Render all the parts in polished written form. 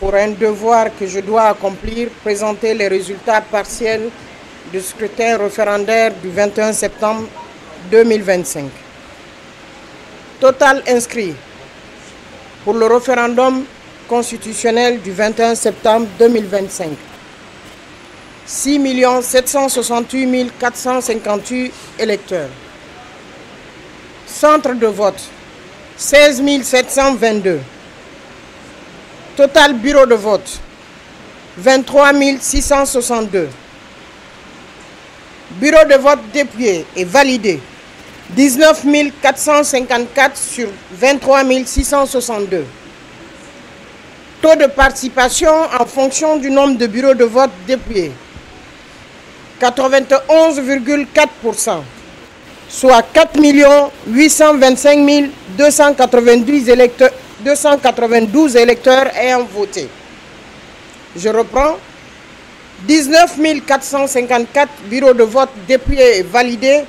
pour un devoir que je dois accomplir, présenter les résultats partiels du scrutin référendaire du 21 septembre 2025. Total inscrit pour le référendum constitutionnel du 21 septembre 2025. 6 768 458 électeurs. Centre de vote, 16 722. Total bureau de vote, 23 662. Bureau de vote dépouillé et validé, 19 454 sur 23 662. Taux de participation en fonction du nombre de bureaux de vote dépouillés, 91,4%, soit 4 825 292 électeurs ayant voté. Je reprends. 19 454 bureaux de vote dépouillés et validés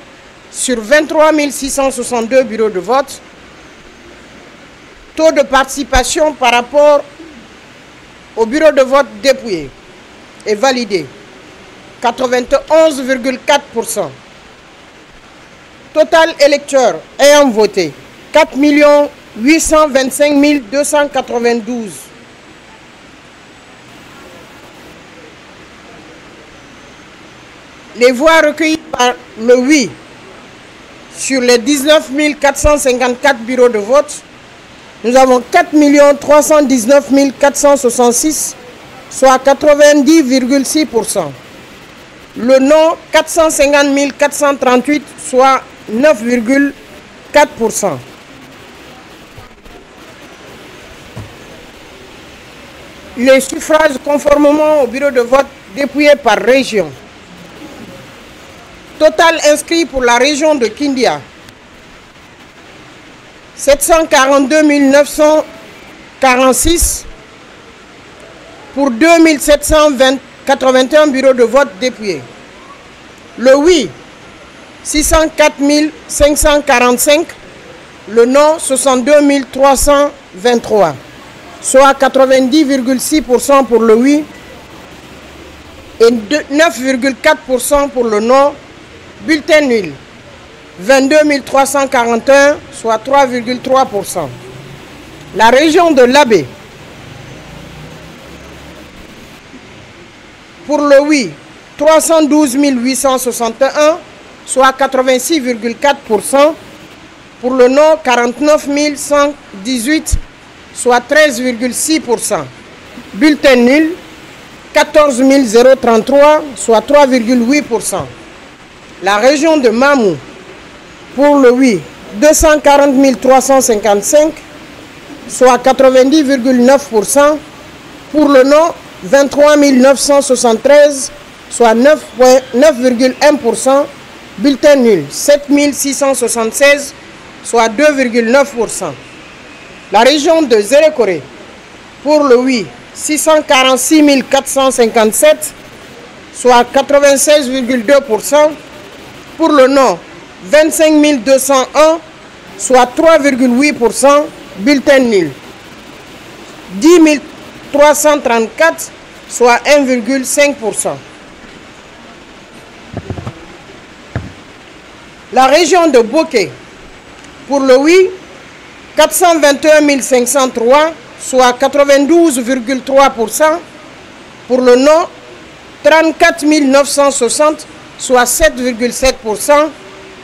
sur 23 662 bureaux de vote. Taux de participation par rapport au bureau de vote dépouillé et validé, 91,4%. Total électeurs ayant voté, 4 825 292. Les voix recueillies par le oui sur les 19 454 bureaux de vote, nous avons 4 319 466, soit 90,6%. Le non, 450 438, soit 9,4%. Les suffrages conformément au bureau de vote dépouillé par région. Total inscrit pour la région de Kindia, 742 946 pour 2781 bureaux de vote dépouillés. Le oui, 604 545. Le non, 62 323. Soit 90,6% pour le oui et 9,4% pour le non. Bulletin nul, 22 341, soit 3,3%. La région de l'Abbé, pour le oui, 312 861, soit 86,4%. Pour le non, 49 118, soit 13,6%. Bulletin nul, 14 033, soit 3,8%. La région de Mamou, pour le oui, 240 355, soit 90,9%. Pour le non, 23 973, soit 9,1%. Bulletin nul, 7 676, soit 2,9%. La région de Zérékoré, pour le oui, 646 457, soit 96,2%. Pour le non, 25 201, soit 3,8%. Bulletin nul, 10 334, soit 1,5%. La région de Boké, pour le oui, 421 503, soit 92,3%. Pour le non, 34 960, soit 7,7%.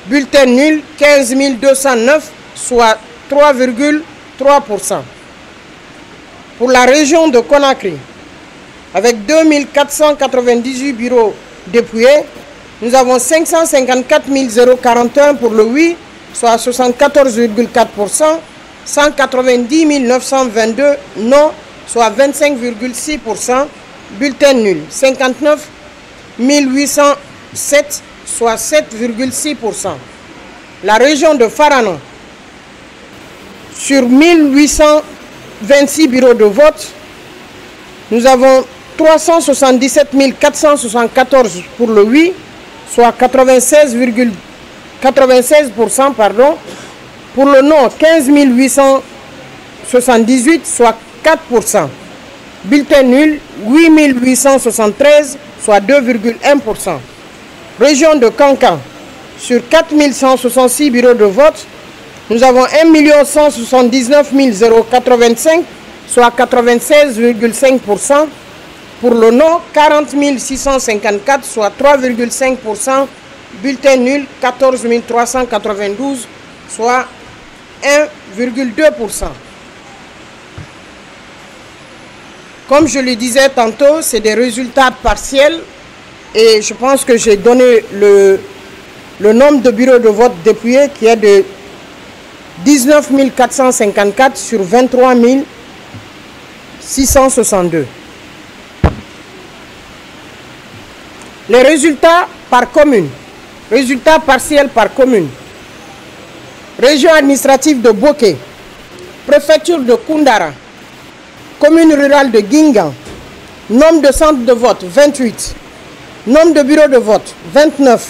Bulletin nul, 15 209, soit 3,3%. Pour la région de Conakry, avec 2498 bureaux dépouillés, nous avons 554 041 pour le oui, soit 74,4%, 190 922 non, soit 25,6%. Bulletin nul, 59 807, soit 7,6%. La région de Farano, sur 1826 bureaux de vote, nous avons 377 474 pour le oui, soit 96%, pardon. Pour le non, 15 878, soit 4%. Bulletin nul, 8873, soit 2,1%. Région de Kankan, sur 4166 bureaux de vote, nous avons 1 179 085, soit 96,5%. Pour le non, 40 654, soit 3,5%. Bulletin nul, 14 392, soit 1,2%. Comme je le disais tantôt, c'est des résultats partiels et je pense que j'ai donné le nombre de bureaux de vote dépouillés qui est de 19 454 sur 23 662. Les résultats par commune. Résultats partiels par commune. Région administrative de Boké. Préfecture de Koundara. Commune rurale de Guingan. Nombre de centres de vote, 28. Nombre de bureaux de vote, 29.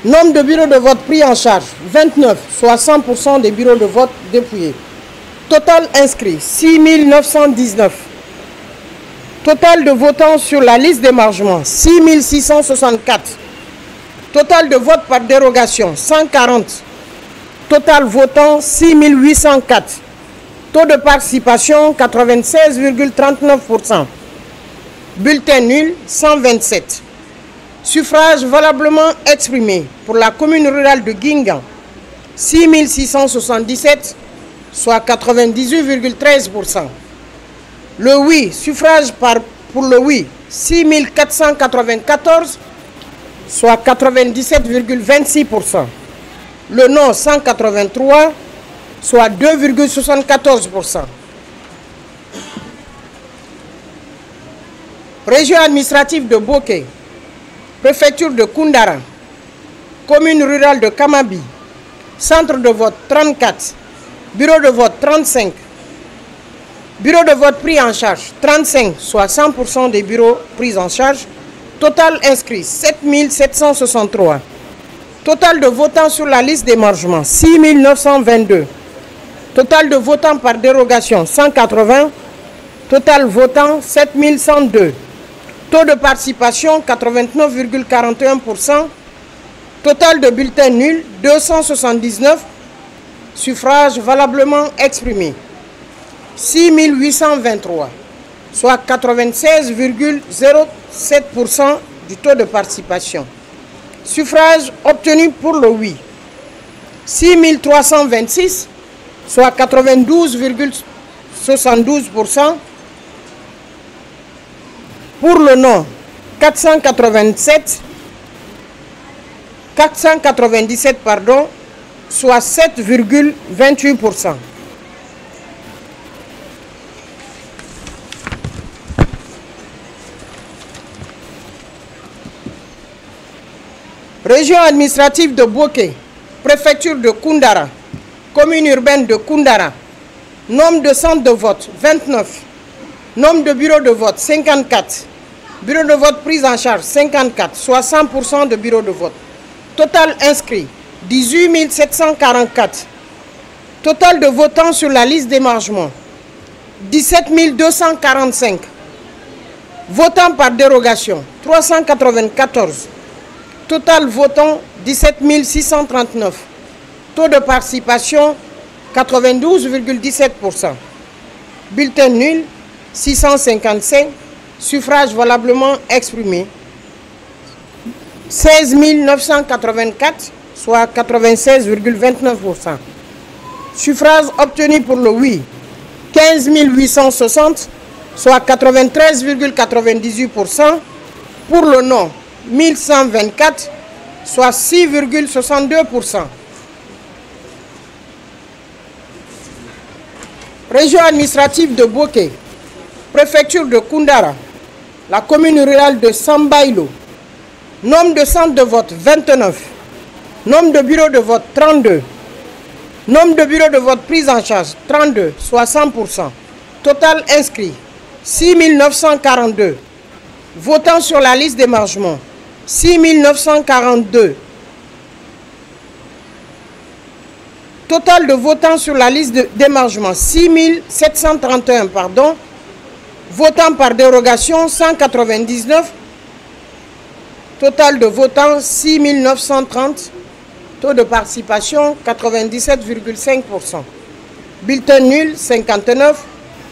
Nombre de bureaux de vote pris en charge, 29, soit 100% des bureaux de vote dépouillés. Total inscrit, 6 919. Total de votants sur la liste d'émargement, 6 664. Total de vote par dérogation, 140. Total votant, 6 804. Taux de participation, 96,39%. Bulletin nul, 127. Suffrage valablement exprimé pour la commune rurale de Guingan, 6 677, soit 98,13%. Le oui, suffrage pour le oui, 6 494, soit 97,26%. Le non, 183, soit 2,74%. Région administrative de Boké, préfecture de Koundara, commune rurale de Kamabi, centre de vote 34, bureau de vote 35, bureau de vote pris en charge 35, soit 100% des bureaux pris en charge, total inscrit 7 763, total de votants sur la liste d'émargement 6 922, total de votants par dérogation 180, total votant 7 102. Taux de participation 89,41%. Total de bulletins nuls 279. Suffrages valablement exprimés 6 823, soit 96,07% du taux de participation. Suffrages obtenus pour le oui 6 326, soit 92,72%. Pour le non, 497, pardon, soit 7,28%. Région administrative de Boké, préfecture de Koundara, commune urbaine de Koundara, nombre de centres de vote, 29. Nombre de bureaux de vote, 54. Bureaux de vote pris en charge, 54, soit 100% de bureaux de vote. Total inscrit, 18 744. Total de votants sur la liste d'émargement, 17 245. Votants par dérogation, 394. Total votant, 17 639. Taux de participation, 92,17%. Bulletin nul, 655, suffrages valablement exprimés, 16 984, soit 96,29%. Suffrages obtenus pour le oui, 15 860, soit 93,98%. Pour le non, 1124, soit 6,62%. Région administrative de Boké, préfecture de Koundara, la commune rurale de Sambaïlo, nombre de centres de vote 29, nombre de bureaux de vote 32, nombre de bureaux de vote pris en charge 32, soit 100%, total inscrit 6 942, votants sur la liste d'émargement 6 942, total de votants sur la liste d'émargement 6 731, pardon. Votants par dérogation, 199. Total de votants, 6 930. Taux de participation, 97,5%. Bulletin nul, 59.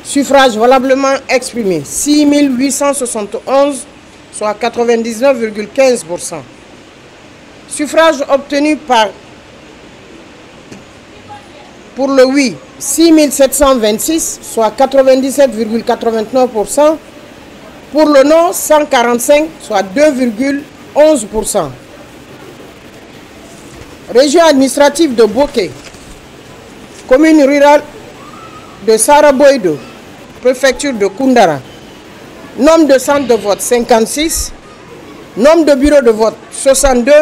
Suffrage valablement exprimé, 6 871, soit 99,15%. Suffrage obtenu pour le oui, 6 726, soit 97,89%. Pour le non, 145, soit 2,11%. Région administrative de Boké, commune rurale de Saraboïdo, préfecture de Koundara. Nombre de centres de vote 56, nombre de bureaux de vote 62,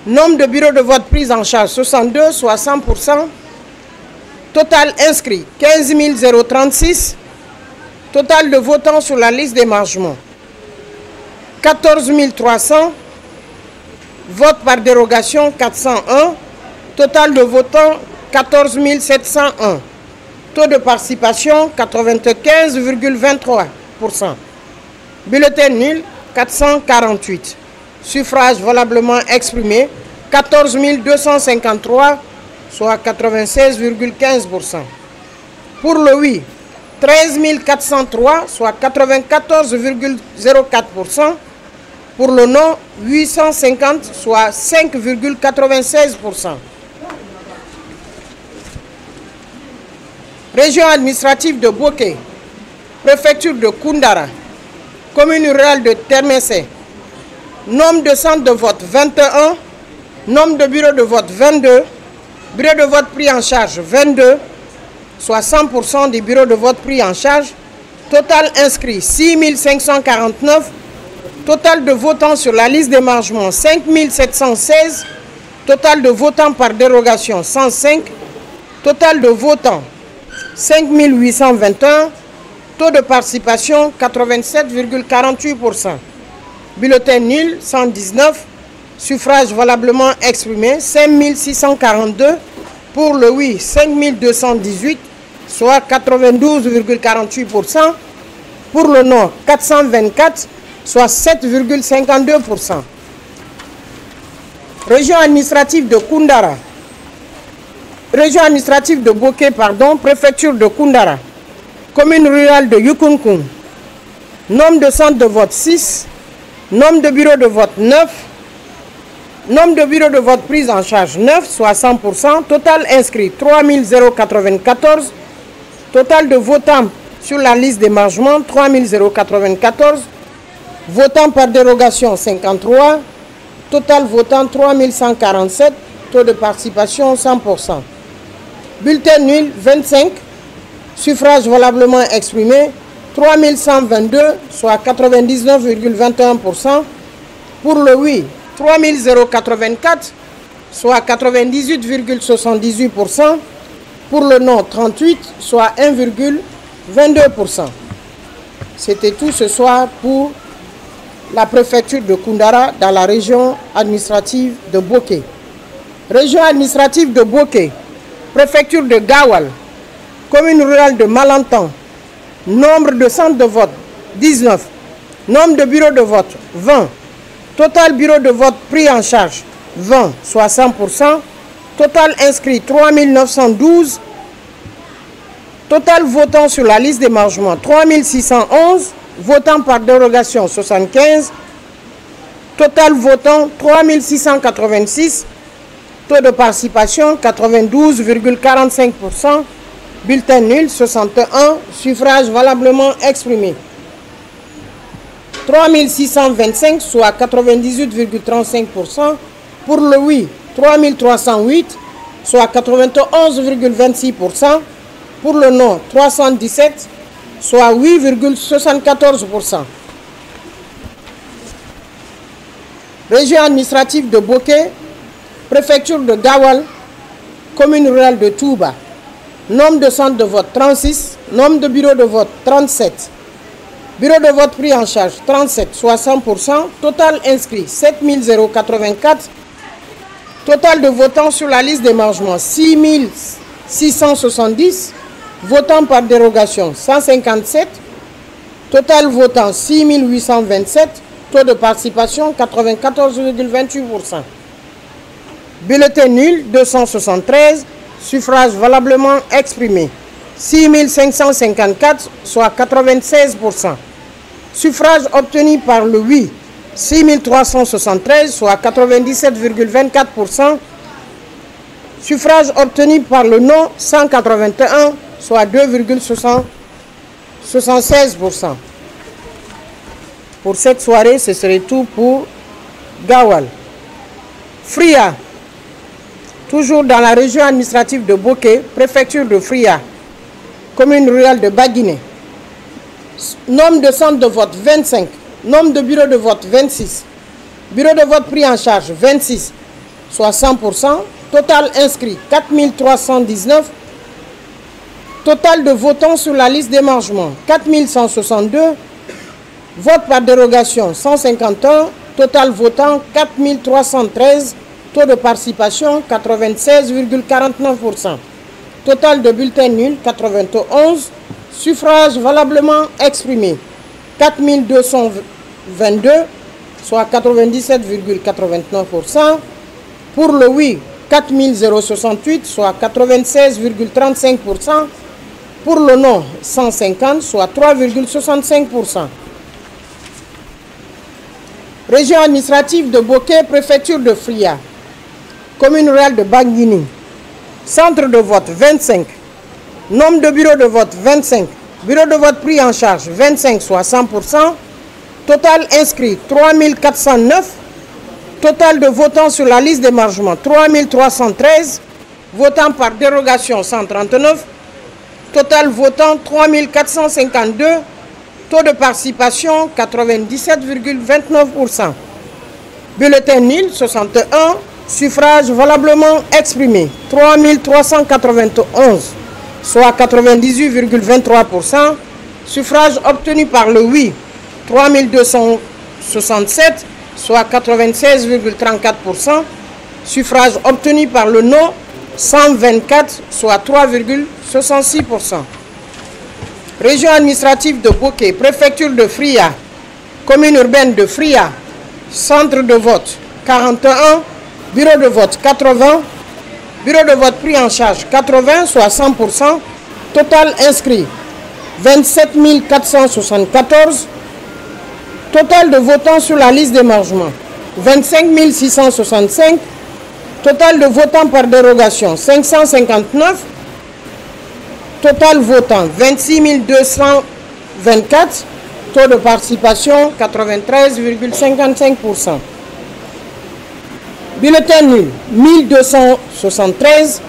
nombre de bureaux de vote pris en charge 62, soit 100%. Total inscrit 15 036. Total de votants sur la liste d'émargement 14 300. Vote par dérogation 401. Total de votants 14 701. Taux de participation 95,23%. Bulletin nul 448. Suffrage valablement exprimé 14 253, soit 96,15%. Pour le oui, 13 403, soit 94,04%. Pour le non, 850, soit 5,96%. Région administrative de Boké, préfecture de Koundara, commune rurale de Termessé. Nombre de centres de vote 21, nombre de bureaux de vote 22, bureaux de vote pris en charge 22, soit 100% des bureaux de vote pris en charge. Total inscrit 6 549. Total de votants sur la liste d'émargement 5 716. Total de votants par dérogation 105. Total de votants 5 821. Taux de participation 87,48%. Bulletin nul 119. Suffrage valablement exprimé 5 642. Pour le oui 5 218, soit 92,48%. Pour le non 424, soit 7,52%. Région administrative de Koundara. Région administrative de Boké, pardon, préfecture de Koundara. Commune rurale de Yukunkun. Nombre de centres de vote 6. Nombre de bureaux de vote 9. Nombre de bureaux de vote pris en charge 9, soit 100%. Total inscrit 3 094. Total de votants sur la liste d'émargement 3 094. Votants par dérogation 53. Total votant 3 147. Taux de participation 100%. Bulletin nul 25. Suffrage valablement exprimé 3 122, soit 99,21%. Pour le oui 3 084, soit 98,78%. Pour le non 38, soit 1,22%. C'était tout ce soir pour la préfecture de Koundara dans la région administrative de Boké. Région administrative de Boké, préfecture de Gawal, commune rurale de Malantan. Nombre de centres de vote 19. Nombre de bureaux de vote 20. Total bureau de vote pris en charge 20, soit 100%. Total inscrit 3 912. Total votant sur la liste d'émargement 3 611. Votant par dérogation 75. Total votant 3 686. Taux de participation 92,45%. Bulletin nul 61. Suffrage valablement exprimé 3 625, soit 98,35%. Pour le oui 3 308, soit 91,26%. Pour le non 317, soit 8,74%. Région administrative de Boké, préfecture de Gawal, commune rurale de Touba. Nombre de centres de vote 36, nombre de bureaux de vote 37. Bureau de vote pris en charge 37, soit 100%. Total inscrit 7 084. Total de votants sur la liste d'émargement 6 670. Votants par dérogation 157. Total votant 6 827. Taux de participation 94,28%. Bulletin nul 273. Suffrage valablement exprimé 6 554, soit 96%. Suffrage obtenu par le oui 6 373, soit 97,24%. Suffrage obtenu par le non 181, soit 2,76%. Pour cette soirée, ce serait tout pour Gawal. Fria, toujours dans la région administrative de Boké, préfecture de Fria, commune rurale de Baguiné. Nombre de centres de vote 25, nombre de bureaux de vote 26, bureaux de vote pris en charge 26, soit 100%, total inscrit 4319, total de votants sur la liste d'émargement 4162, vote par dérogation 151, total votant 4313, taux de participation 96,49%, total de bulletins nuls 91, suffrage valablement exprimé 4222, soit 97,89%, pour le oui 4068, soit 96,35%, pour le non 150, soit 3,65%. Région administrative de Boké, préfecture de Fria, commune rurale de Baguiné. Centre de vote 25, nombre de bureaux de vote 25, bureaux de vote pris en charge 25, soit 100%, total inscrit 3409, total de votants sur la liste d'émargement 3313, votants par dérogation 139, total votant 3452, taux de participation 97,29%. Bulletin nul 61, suffrage valablement exprimé 3391, soit 98,23%. Suffrage obtenu par le oui 3267, soit 96,34%. Suffrage obtenu par le non 124, soit 3,66%. Région administrative de Boké, préfecture de Fria, commune urbaine de Fria, centre de vote 41, bureau de vote 80, bureau de vote pris en charge 80, soit 100%, total inscrit 27 474, total de votants sur la liste d'émargement 25 665, total de votants par dérogation 559, total votant 26 224, taux de participation 93,55%. Bulletin nul 1273,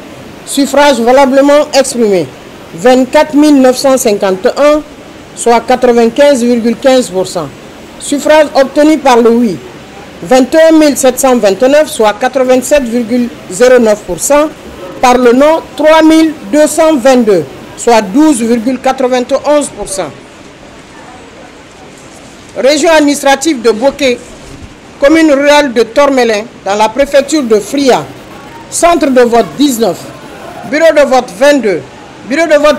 suffrage valablement exprimé 24 951, soit 95,15%. Suffrage obtenu par le oui 21 729, soit 87,09%. Par le non 3222, soit 12,91%. Région administrative de Boké, commune rurale de Tormelin, dans la préfecture de Fria, centre de vote 19, bureau de vote 22, bureau de vote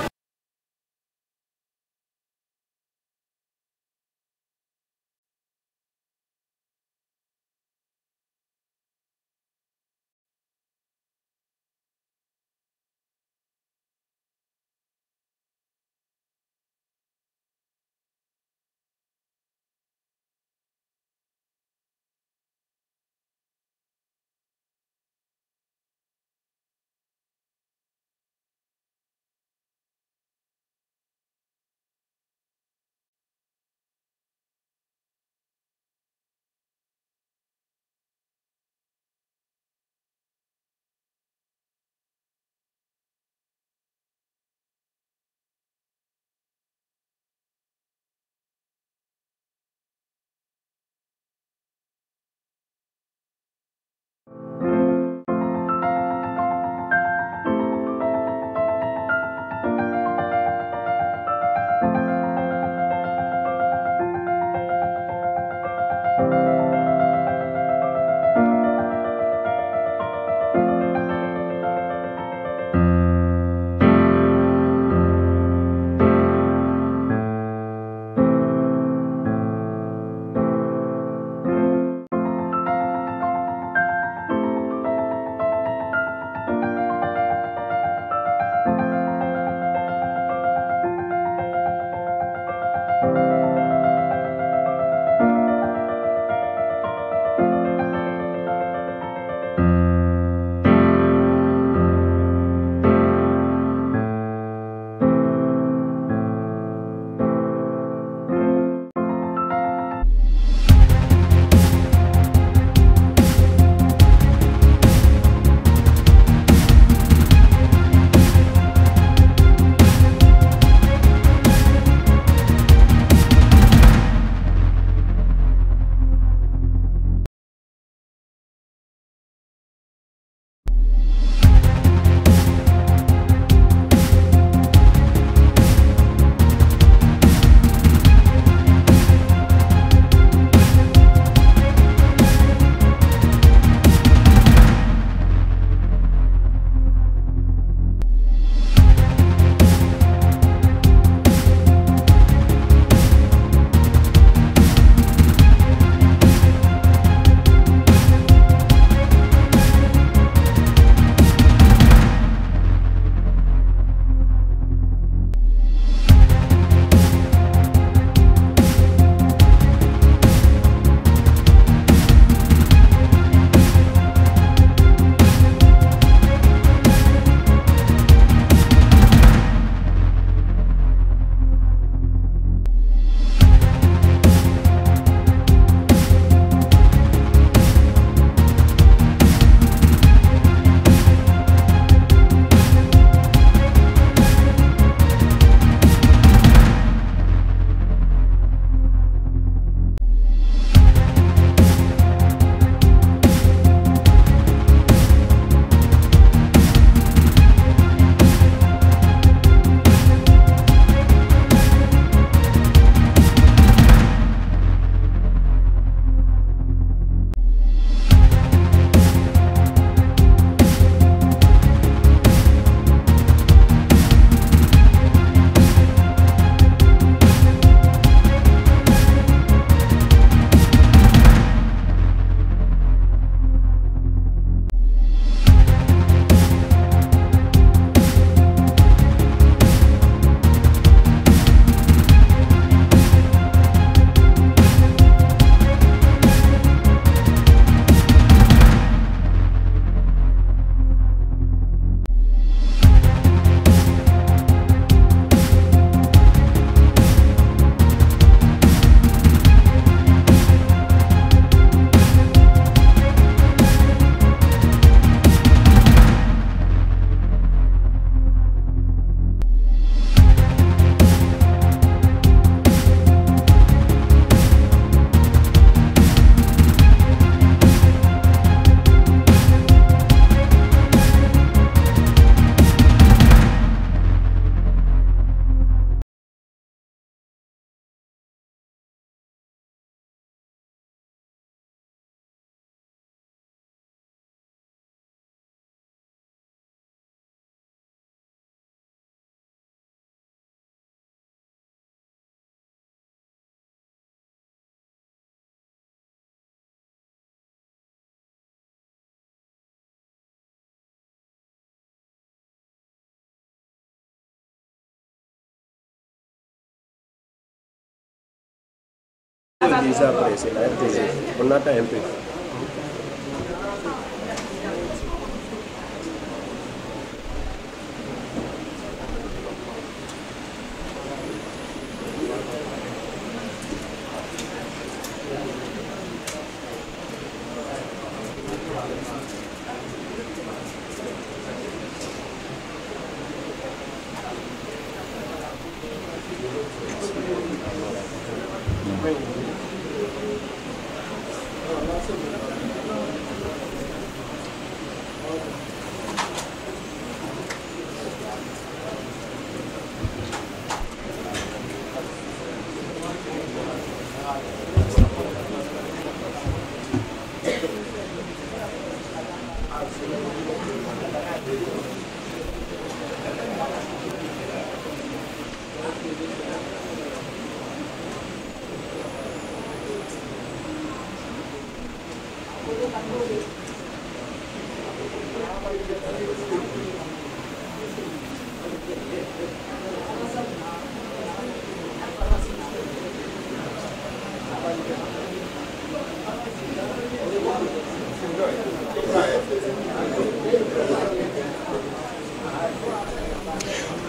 déjà après, c'est la RTG. On attend un peu.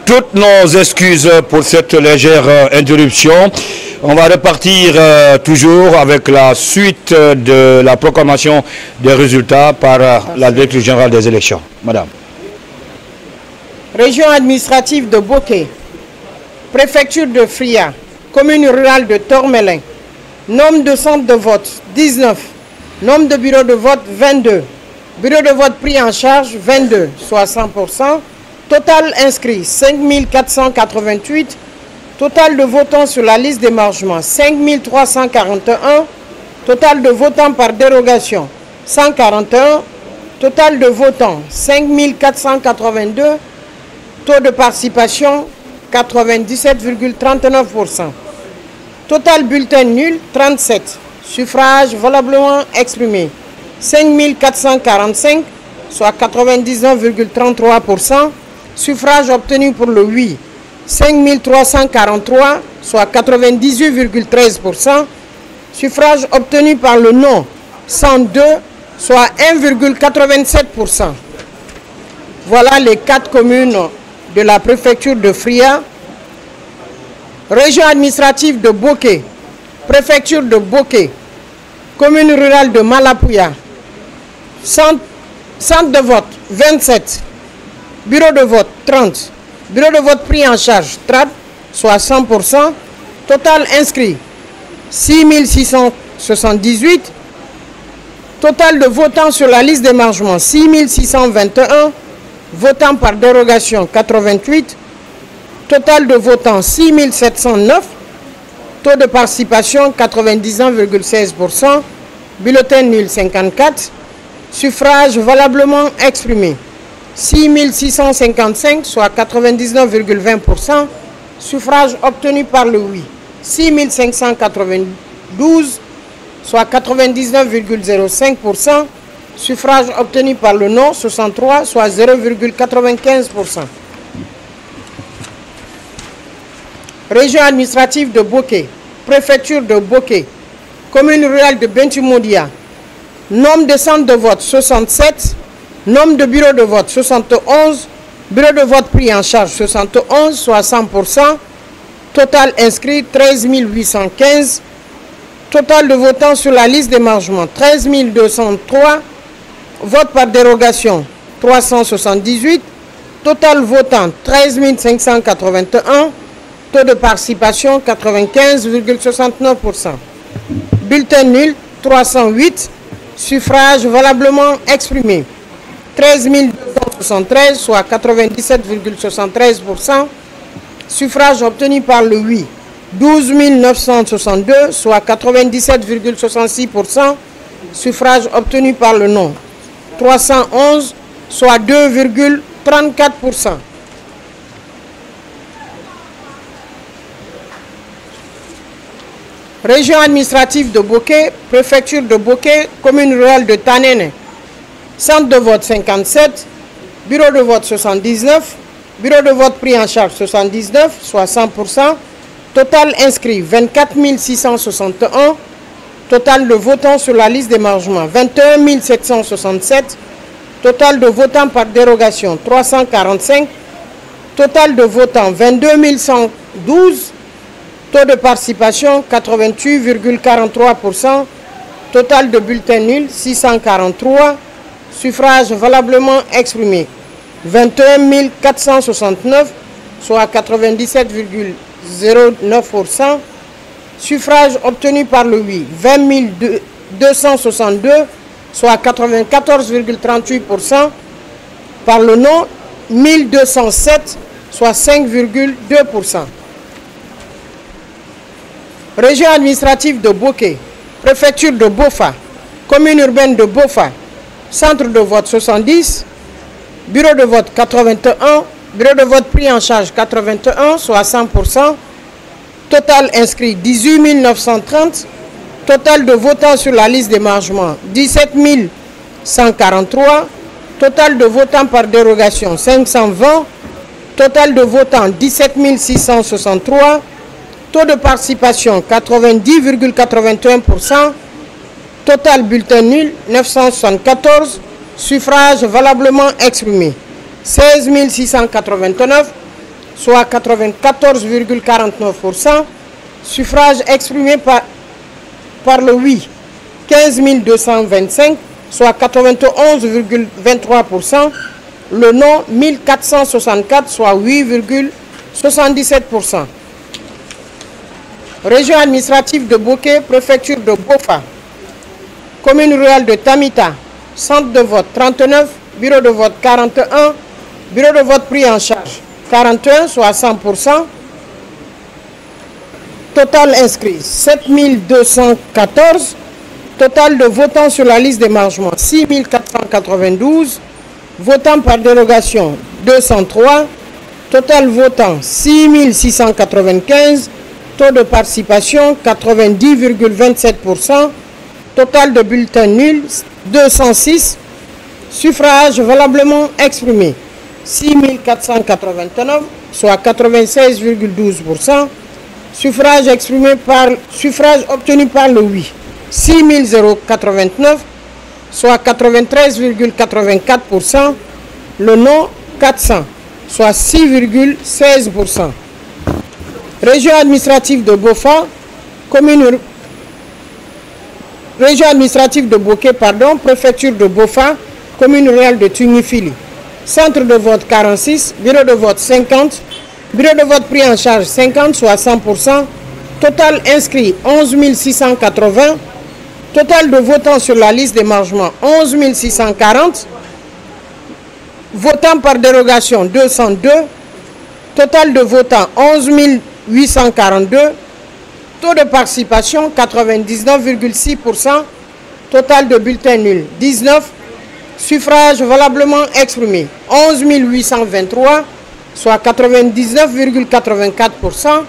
Toutes nos excuses pour cette légère interruption. On va repartir toujours avec la suite de la proclamation des résultats par la directrice générale des élections. Madame. Région administrative de Bokeh, préfecture de Fria, commune rurale de Tormelin. Nombre de centres de vote 19. Nombre de bureaux de vote 22. Bureaux de vote pris en charge 22, soit 100%. Total inscrit 5488. Total de votants sur la liste d'émargement 5341. Total de votants par dérogation 141. Total de votants 5482. Taux de participation 97,39%. Total bulletin nul 37. Suffrage valablement exprimé 5445, soit 99,33%. Suffrage obtenu pour le oui 5343, soit 98,13%. Suffrage obtenu par le non 102, soit 1,87%. Voilà les 4 communes de la préfecture de Fria. Région administrative de Bokeh, préfecture de Bokeh, commune rurale de Malapouya. Centre de vote 27. Bureau de vote 30. Bureau de vote pris en charge 30, soit 100%. Total inscrit 6678. Total de votants sur la liste d'émargement 6621. Votants par dérogation 88. Total de votants 6709. Taux de participation 99,16%. Bulletin nul 54. Suffrage valablement exprimé 6655, soit 99,20%. Suffrage obtenu par le oui 6592, soit 99,05%. Suffrage obtenu par le non 63, soit 0,95%. Région administrative de Bokeh, préfecture de Bokeh, commune rurale de Bentimodia. Nombre de centres de vote 67. Nombre de bureaux de vote 71. Bureau de vote pris en charge 71, soit 100%. Total inscrit 13 815. Total de votants sur la liste d'émargement 13 203. Vote par dérogation 378. Total votant 13 581. Taux de participation 95,69%. Bulletin nul 308. Suffrage valablement exprimé 13 273, soit 97,73%. Suffrage obtenu par le oui 12 962, soit 97,66%. Suffrage obtenu par le non 311, soit 2,34%. Région administrative de Bokeh, préfecture de Bokeh, commune rurale de Tanene. Centre de vote 57, bureau de vote 79, bureau de vote pris en charge 79, soit 100%. Total inscrit 24 661. Total de votants sur la liste d'émargement 21 767. Total de votants par dérogation 345. Total de votants 22 112. Taux de participation 88,43%. Total de bulletins nuls 643. Suffrages valablement exprimés 21 469, soit 97,09%. Suffrages obtenus par le oui 20 262, soit 94,38%. Par le non 1207, soit 5,2%. Région administrative de Boké, préfecture de Bofa, commune urbaine de Bofa, centre de vote 70, bureau de vote 81, bureau de vote pris en charge 81, soit 100%, total inscrit 18 930, total de votants sur la liste d'émargement 17 143, total de votants par dérogation 520, total de votants 17 663, taux de participation 90,81%, total bulletin nul 974, suffrages valablement exprimés 16 689, soit 94,49%, suffrages exprimés par le oui 15 225, soit 91,23%, le non 1464, soit 8,77%. Région administrative de Boké, préfecture de Bofa, commune rurale de Tamita, centre de vote 39, bureau de vote 41, bureau de vote pris en charge 41, soit 100%, total inscrit 7214, total de votants sur la liste d'émargement 6492, votants par dérogation 203, total votant 6695, taux de participation 90,27%, total de bulletins nuls 206, suffrages valablement exprimés 6489, soit 96,12%, suffrages obtenus par le oui 6089, soit 93,84%, le non 400, soit 6,16%. Région administrative de Bofa, région administrative de Boké, préfecture de Bofa, commune rurale de Tunifili, centre de vote 46, bureau de vote 50, bureau de vote pris en charge 50, soit 100%, total inscrit 11 680, total de votants sur la liste d'émargement 11 640, votants par dérogation 202, total de votants 11 842, taux de participation 99,6%, total de bulletins nuls 19, suffrages valablement exprimés 11 823, soit 99,84%,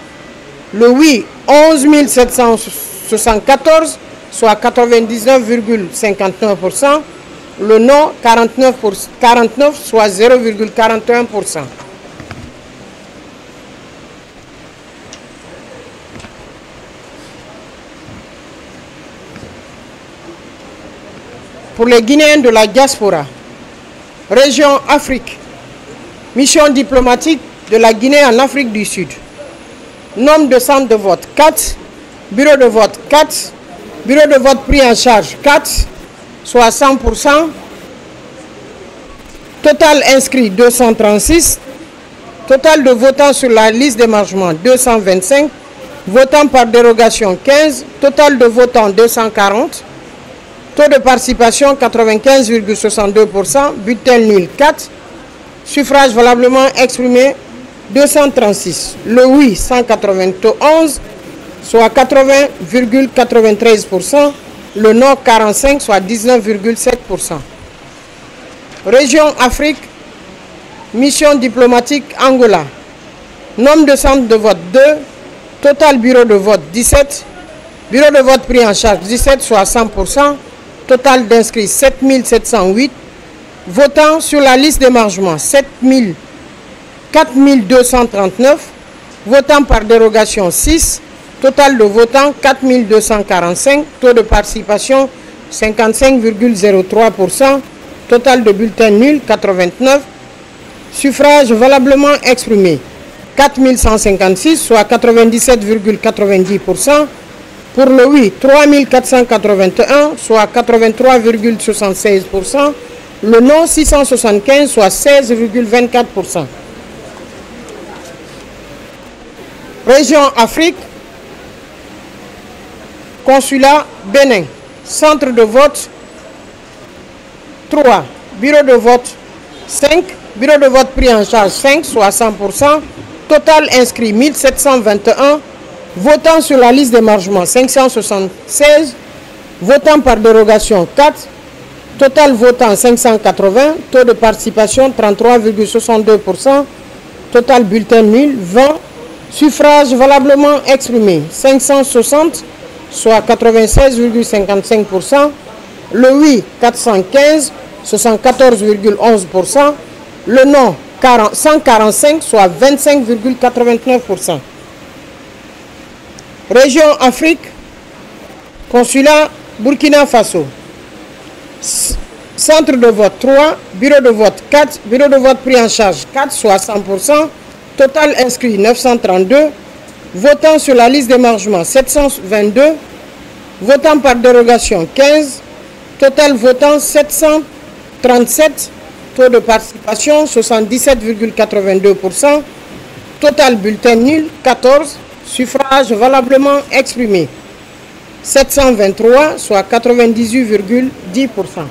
le oui 11 774, soit 99,59%, le non 49, soit 0,41%. Pour les Guinéens de la diaspora, région Afrique, mission diplomatique de la Guinée en Afrique du Sud, nombre de centres de vote 4, bureau de vote 4, bureau de vote pris en charge 4, soit 100%, total inscrit 236, total de votants sur la liste d'émargement 225, votants par dérogation 15, total de votants 240, taux de participation 95,62%, bulletin nul 4, suffrage valablement exprimé 236, le oui 191, soit 80,93%, le non 45, soit 19,7%. Région Afrique, mission diplomatique Angola, nombre de centres de vote 2, total bureau de vote 17, bureau de vote pris en charge 17, soit 100%, total d'inscrits 7708, votants sur la liste d'émargement 4239, votants par dérogation 6, total de votants 4245, taux de participation 55,03%, total de bulletins nuls 89, suffrages valablement exprimés 4156, soit 97,90%, pour le oui 3481, soit 83,76%, le non 675, soit 16,24%. Région Afrique, consulat Bénin, centre de vote 3, bureau de vote 5, bureau de vote pris en charge 5, soit 100%, total inscrit 1721, votants sur la liste d'émargement 576, votants par dérogation 4, total votant 580, taux de participation 33,62%, total bulletin nul 20, suffrages valablement exprimés 560, soit 96,55%, le oui 415, 74,11%, le non 145, soit 25,89%. Région Afrique, consulat Burkina Faso, centre de vote 3, bureau de vote 4, bureau de vote pris en charge 4, soit 100%, total inscrit 932, votants sur la liste d'émargement 722, votants par dérogation 15, total votant 737, taux de participation 77,82%, total bulletin nul 14, suffrages valablement exprimés 723, soit 98,10%.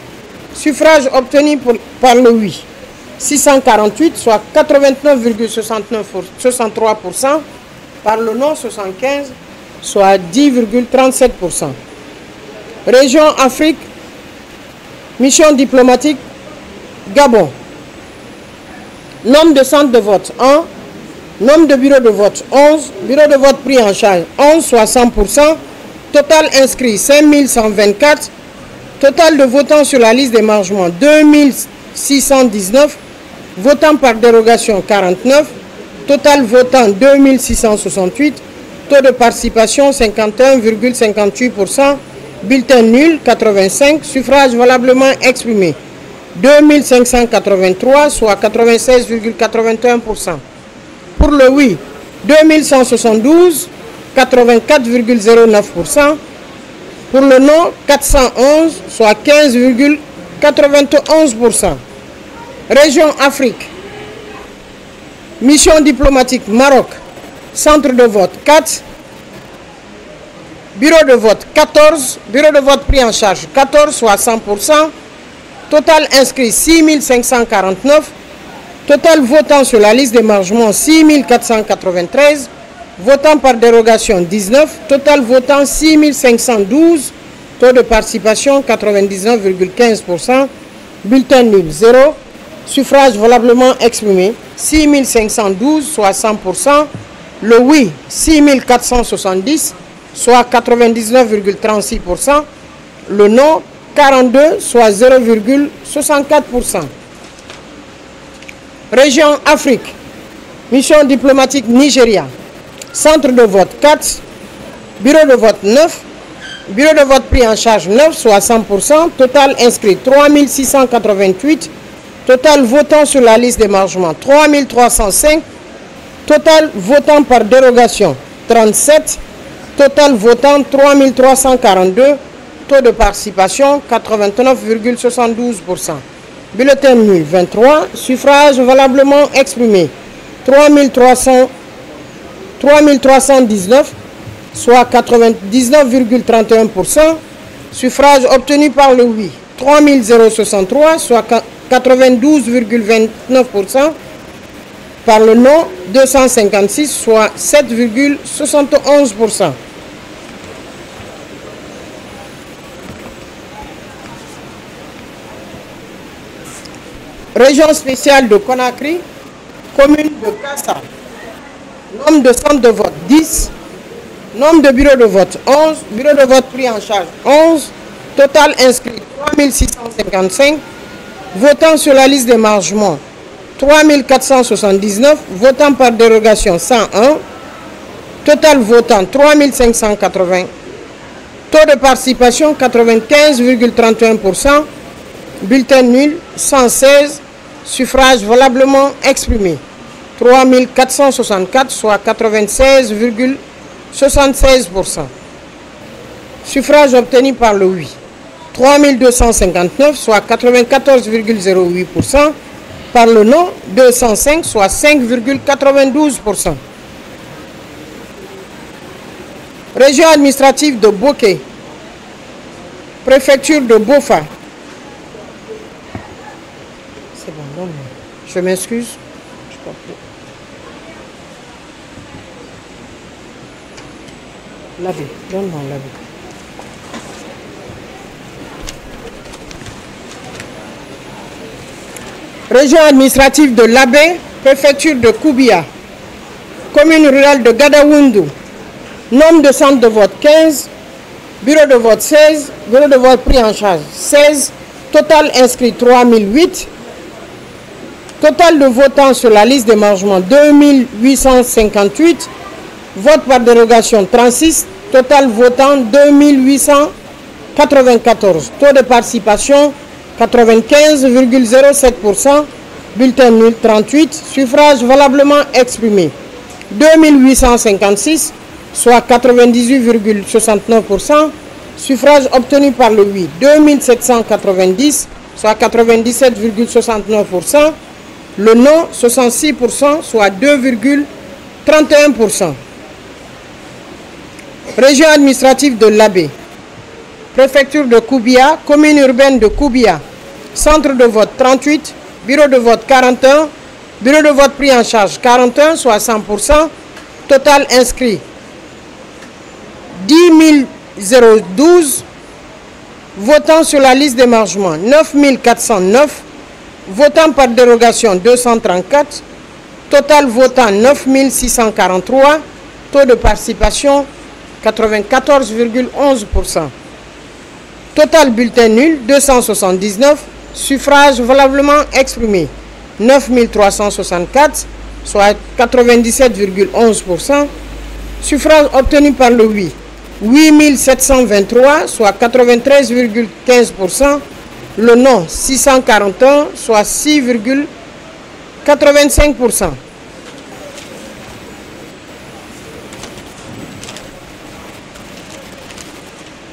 Suffrages obtenus par le oui 648, soit 89,63%, par le non 75, soit 10,37%. Région Afrique, mission diplomatique Gabon. Nombre de centres de vote 1, nombre de bureaux de vote 11, bureaux de vote pris en charge 11, soit 100%, total inscrit 5124, total de votants sur la liste d'émargement 2619, votants par dérogation 49, total votant 2668, taux de participation 51,58%, bulletin nul 85, suffrage valablement exprimé 2583, soit 96,81%. Pour le oui 2172, 84,09%. Pour le non 411, soit 15,91%. Région Afrique, mission diplomatique Maroc, centre de vote 4, bureau de vote 14, bureau de vote pris en charge 14, soit 100%, total inscrit 6549, total votant sur la liste d'émargement 6493, votant par dérogation 19, total votant 6512, taux de participation 99,15%, bulletin nul 0, suffrage valablement exprimé 6512, soit 100%, le oui 6470, soit 99,36%, le non 42, soit 0,64%. Région Afrique, mission diplomatique Nigeria, centre de vote 4, bureau de vote 9, bureau de vote pris en charge 9, soit 100%, total inscrit 3688, total votant sur la liste d'émargement 3305, total votant par dérogation 37, total votant 3342, taux de participation 89,72%. Bulletin nul 23, suffrage valablement exprimé 3319, soit 99,31%. Suffrage obtenu par le oui 3063, soit 92,29%. Par le non 256, soit 7,71%. Région spéciale de Conakry, commune de Kassa. Nombre de centres de vote 10, nombre de bureaux de vote 11, bureaux de vote pris en charge 11, total inscrit 3655, votants sur la liste d'émargement 3479, votants par dérogation 101, Total votant 3580. Taux de participation 95,31%. Bulletin nul 116. Suffrage valablement exprimé 3464, soit 96,76%. Suffrage obtenu par le oui 3259, soit 94,08%. Par le non 205, soit 5,92%. Région administrative de Bokeh. Préfecture de Bofa. C'est bon, non, je m'excuse. Lavé, donne-moi lavé. Région administrative de Labé, préfecture de Koubia, commune rurale de Gadaoundou, nombre de centres de vote 15, bureau de vote 16, bureau de vote pris en charge 16, total inscrit 3008, total de votants sur la liste d'émargement 2858, vote par dérogation 36, total votant 2894, taux de participation 95,07%, bulletin nul 38, suffrage valablement exprimé 2856, soit 98,69%, suffrage obtenu par le oui 2790, soit 97,69%, le non 66%, soit 2,31%. Région administrative de Labé, préfecture de Koubia, commune urbaine de Koubia, centre de vote 38, bureau de vote 41, bureau de vote pris en charge 41, soit 100%, total inscrit 10 012, votants sur la liste d'émargement 9 409, votants par dérogation 234, total votant 9 643, taux de participation 94,11%. Total bulletin nul 279, suffrage valablement exprimé 9364, soit 97,11%. Suffrage obtenu par le oui 8723, soit 93,15%. Le non 641, soit 6,85%.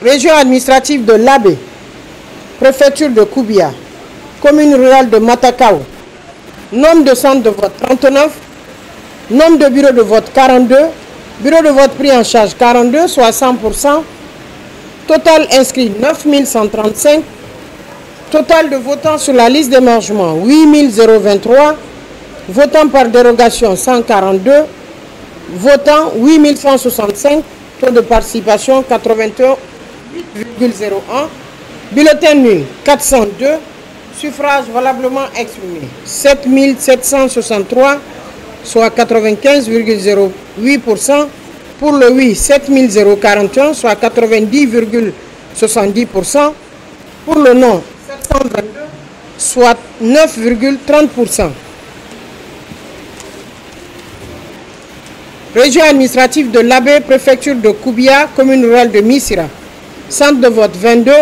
Région administrative de Labé, préfecture de Koubia, commune rurale de Matakao, nombre de centres de vote 39, nombre de bureaux de vote 42, bureau de vote pris en charge 42, soit 100%, total inscrit 9135, total de votants sur la liste d'émargement 8023, votants par dérogation 142, votants 8165, taux de participation 81,01, bulletin nul 402, suffrage valablement exprimé 7763, soit 95,08%, pour le oui 7041, soit 90,70%, pour le non 722, soit 9,30%. Région administrative de Labé, préfecture de Koubia, commune rurale de Missira, centre de vote 22,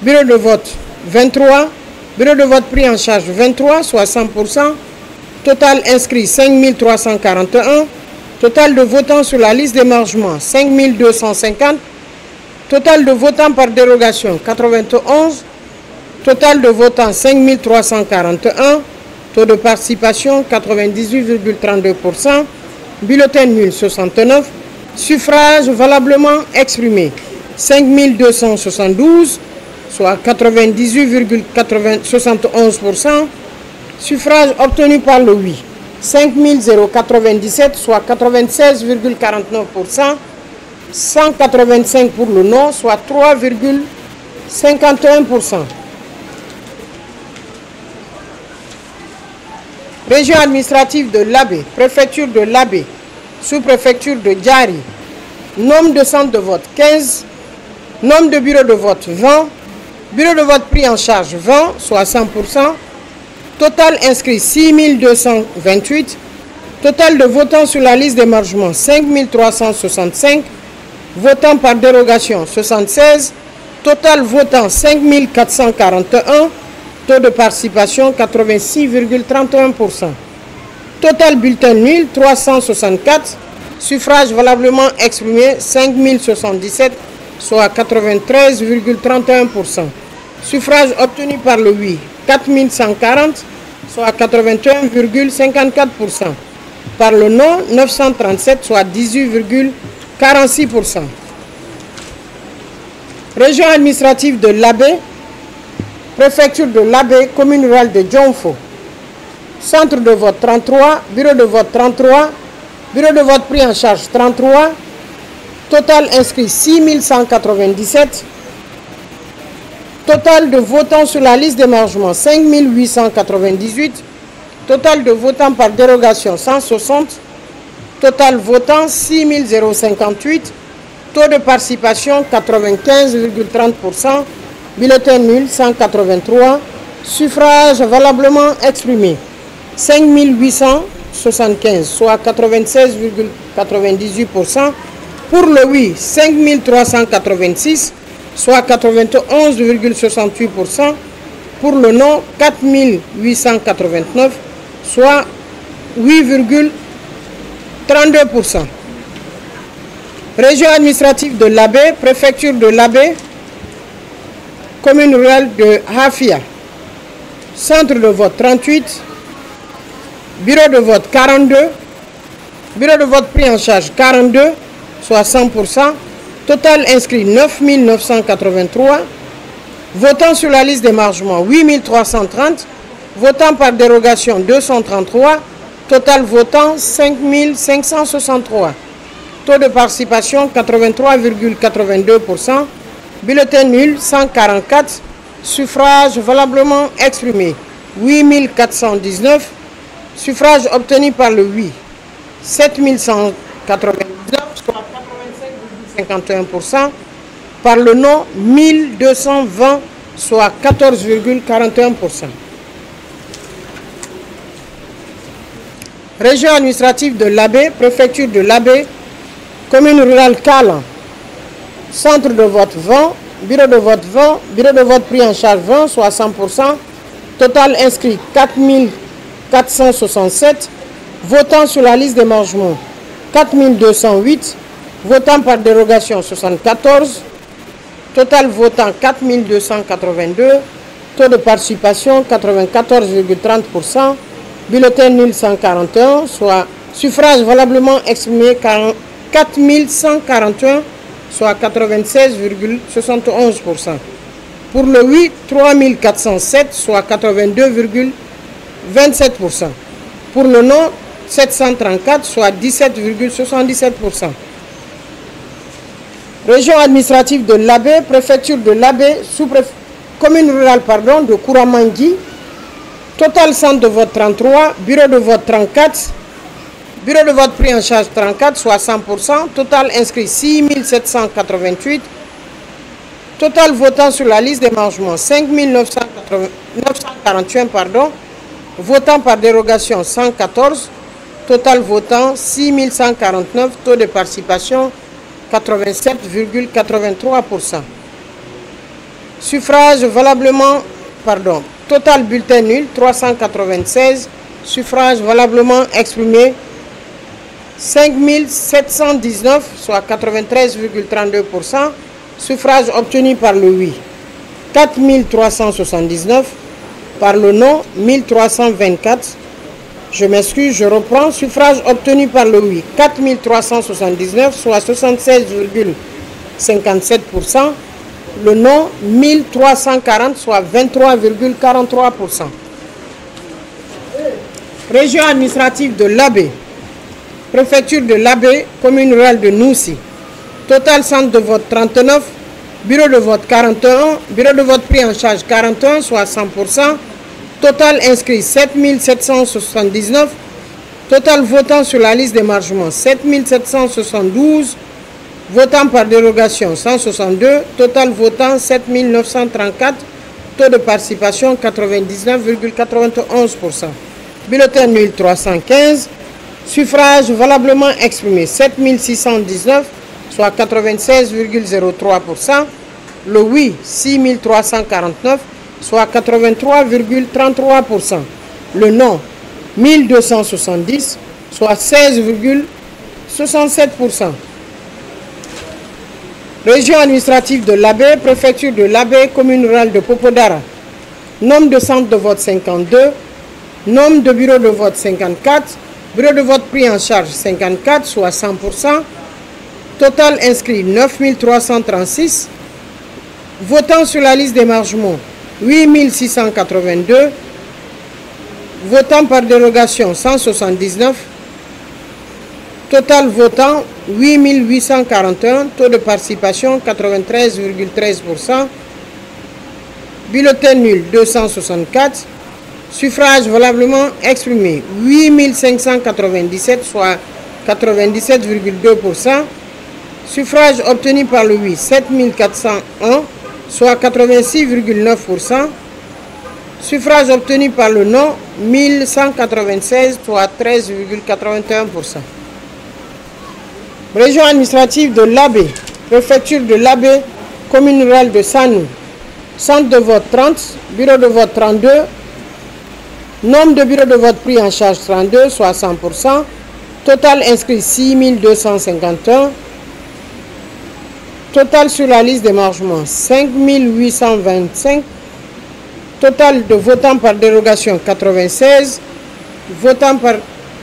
bureau de vote 23, bureau de vote pris en charge 23, soit 100%, total inscrit 5341, total de votants sur la liste d'émargement 5250, total de votants par dérogation 91, total de votants 5341, taux de participation 98,32%, bulletin nul 69, suffrage valablement exprimé 5272, soit 98,71%, suffrage obtenu par le oui 5097, soit 96,49%, 185 pour le non, soit 3,51%. Région administrative de Labé, préfecture de Labé, sous-préfecture de Djari, nombre de centres de vote 15, nombre de bureaux de vote 20, bureau de vote pris en charge 20, soit 100%, total inscrit 6228, Total de votants sur la liste d'émargement 5365. Votants par dérogation 76. Total votant 5441. Taux de participation 86,31%. Total bulletin nul 364. Suffrage valablement exprimé 5077, soit 93,31%. Suffrage obtenu par le oui 4140, soit 81,54%. Par le non 937, soit 18,46%. Région administrative de l'Abbé, préfecture de l'Abbé, commune rurale de Djonfo. Centre de vote 33, bureau de vote 33, bureau de vote pris en charge 33, total inscrit 6197, total de votants sur la liste d'émargement 5898, total de votants par dérogation 160, total votant 6058, taux de participation 95,30%, bulletin nul 183, suffrage valablement exprimé 5875, soit 96,98%. Pour le oui, 5386, soit 91,68%. Pour le non, 4889, soit 8,32%. Région administrative de l'Abbé, préfecture de l'Abbé, commune rurale de Hafia. Centre de vote 38, bureau de vote 42, bureau de vote pris en charge 42, soit 100%, total inscrit 9983, votant sur la liste d'émargement 8330, votant par dérogation 233, total votant 5563, taux de participation 83,82%, bulletin nul 144, suffrage valablement exprimé 8419, suffrage obtenu par le oui 7199, soit 85,51%, par le non 1220, soit 14,41%. Région administrative de l'Abbé, préfecture de l'Abbé, commune rurale Calan. Centre de vote 20, bureau de vote 20, bureau de vote pris en charge 20, soit 100%, total inscrit 4467, votant sur la liste d'émargement 4208, votant par dérogation 74, total votant 4282, taux de participation 94,30%, bulletin nul 141, soit suffrage valablement exprimé 4141, soit 96,71%. Pour le oui, 3407, soit 82,27%. Pour le non, 734, soit 17,77%. Région administrative de l'Abbé, préfecture de l'Abbé, commune rurale de Kouramangui. Total centre de vote 33, bureau de vote 34, bureau de vote pris en charge 34, soit 100%, total inscrit 6788, total votant sur la liste d'émargement 5941, votant par dérogation 114, total votant 6149, taux de participation 87,83%. Suffrage valablement, total bulletin nul 396, suffrage valablement exprimé 5719, soit 93,32%, suffrage obtenu par le oui 4379, par le non 1324, je m'excuse, je reprends, suffrage obtenu par le oui 4379, soit 76,57%, le non 1340, soit 23,43%. Région administrative de l'Abbé, préfecture de l'Abbé, commune rurale de Noussi. Total centre de vote 39, bureau de vote 41, bureau de vote pris en charge 41, soit 100%, total inscrit 7779, total votant sur la liste d'émargement 7772, votant par dérogation 162, total votant 7934, taux de participation 99,91%. Bulletin nul 315, Suffrages valablement exprimés 7619, soit 96,03%. Le oui 6349, soit 83,33%. Le non 1270, soit 16,67%. Région administrative de l'Abbé, préfecture de l'Abbé, commune rurale de Popodara. Nombre de centres de vote 52, nombre de bureaux de vote 54, bureau de vote pris en charge 54, soit 100%. Total inscrit 9336. Votants sur la liste d'émargement 8682. Votants par dérogation 179. Total votant 8841. Taux de participation 93,13%. Bulletin nul 264. Suffrage valablement exprimé 8597, soit 97,2%. Suffrage obtenu par le oui 7401, soit 86,9%. Suffrage obtenu par le non 1196, soit 13,81%. Région administrative de l'Abbé, préfecture de l'Abbé, commune rurale de Sanou. Centre de vote 30, bureau de vote 32, nombre de bureaux de vote pris en charge 32, soit 100%. Total inscrit 6251. Total sur la liste d'émargement 5825. Total de votants par dérogation 96.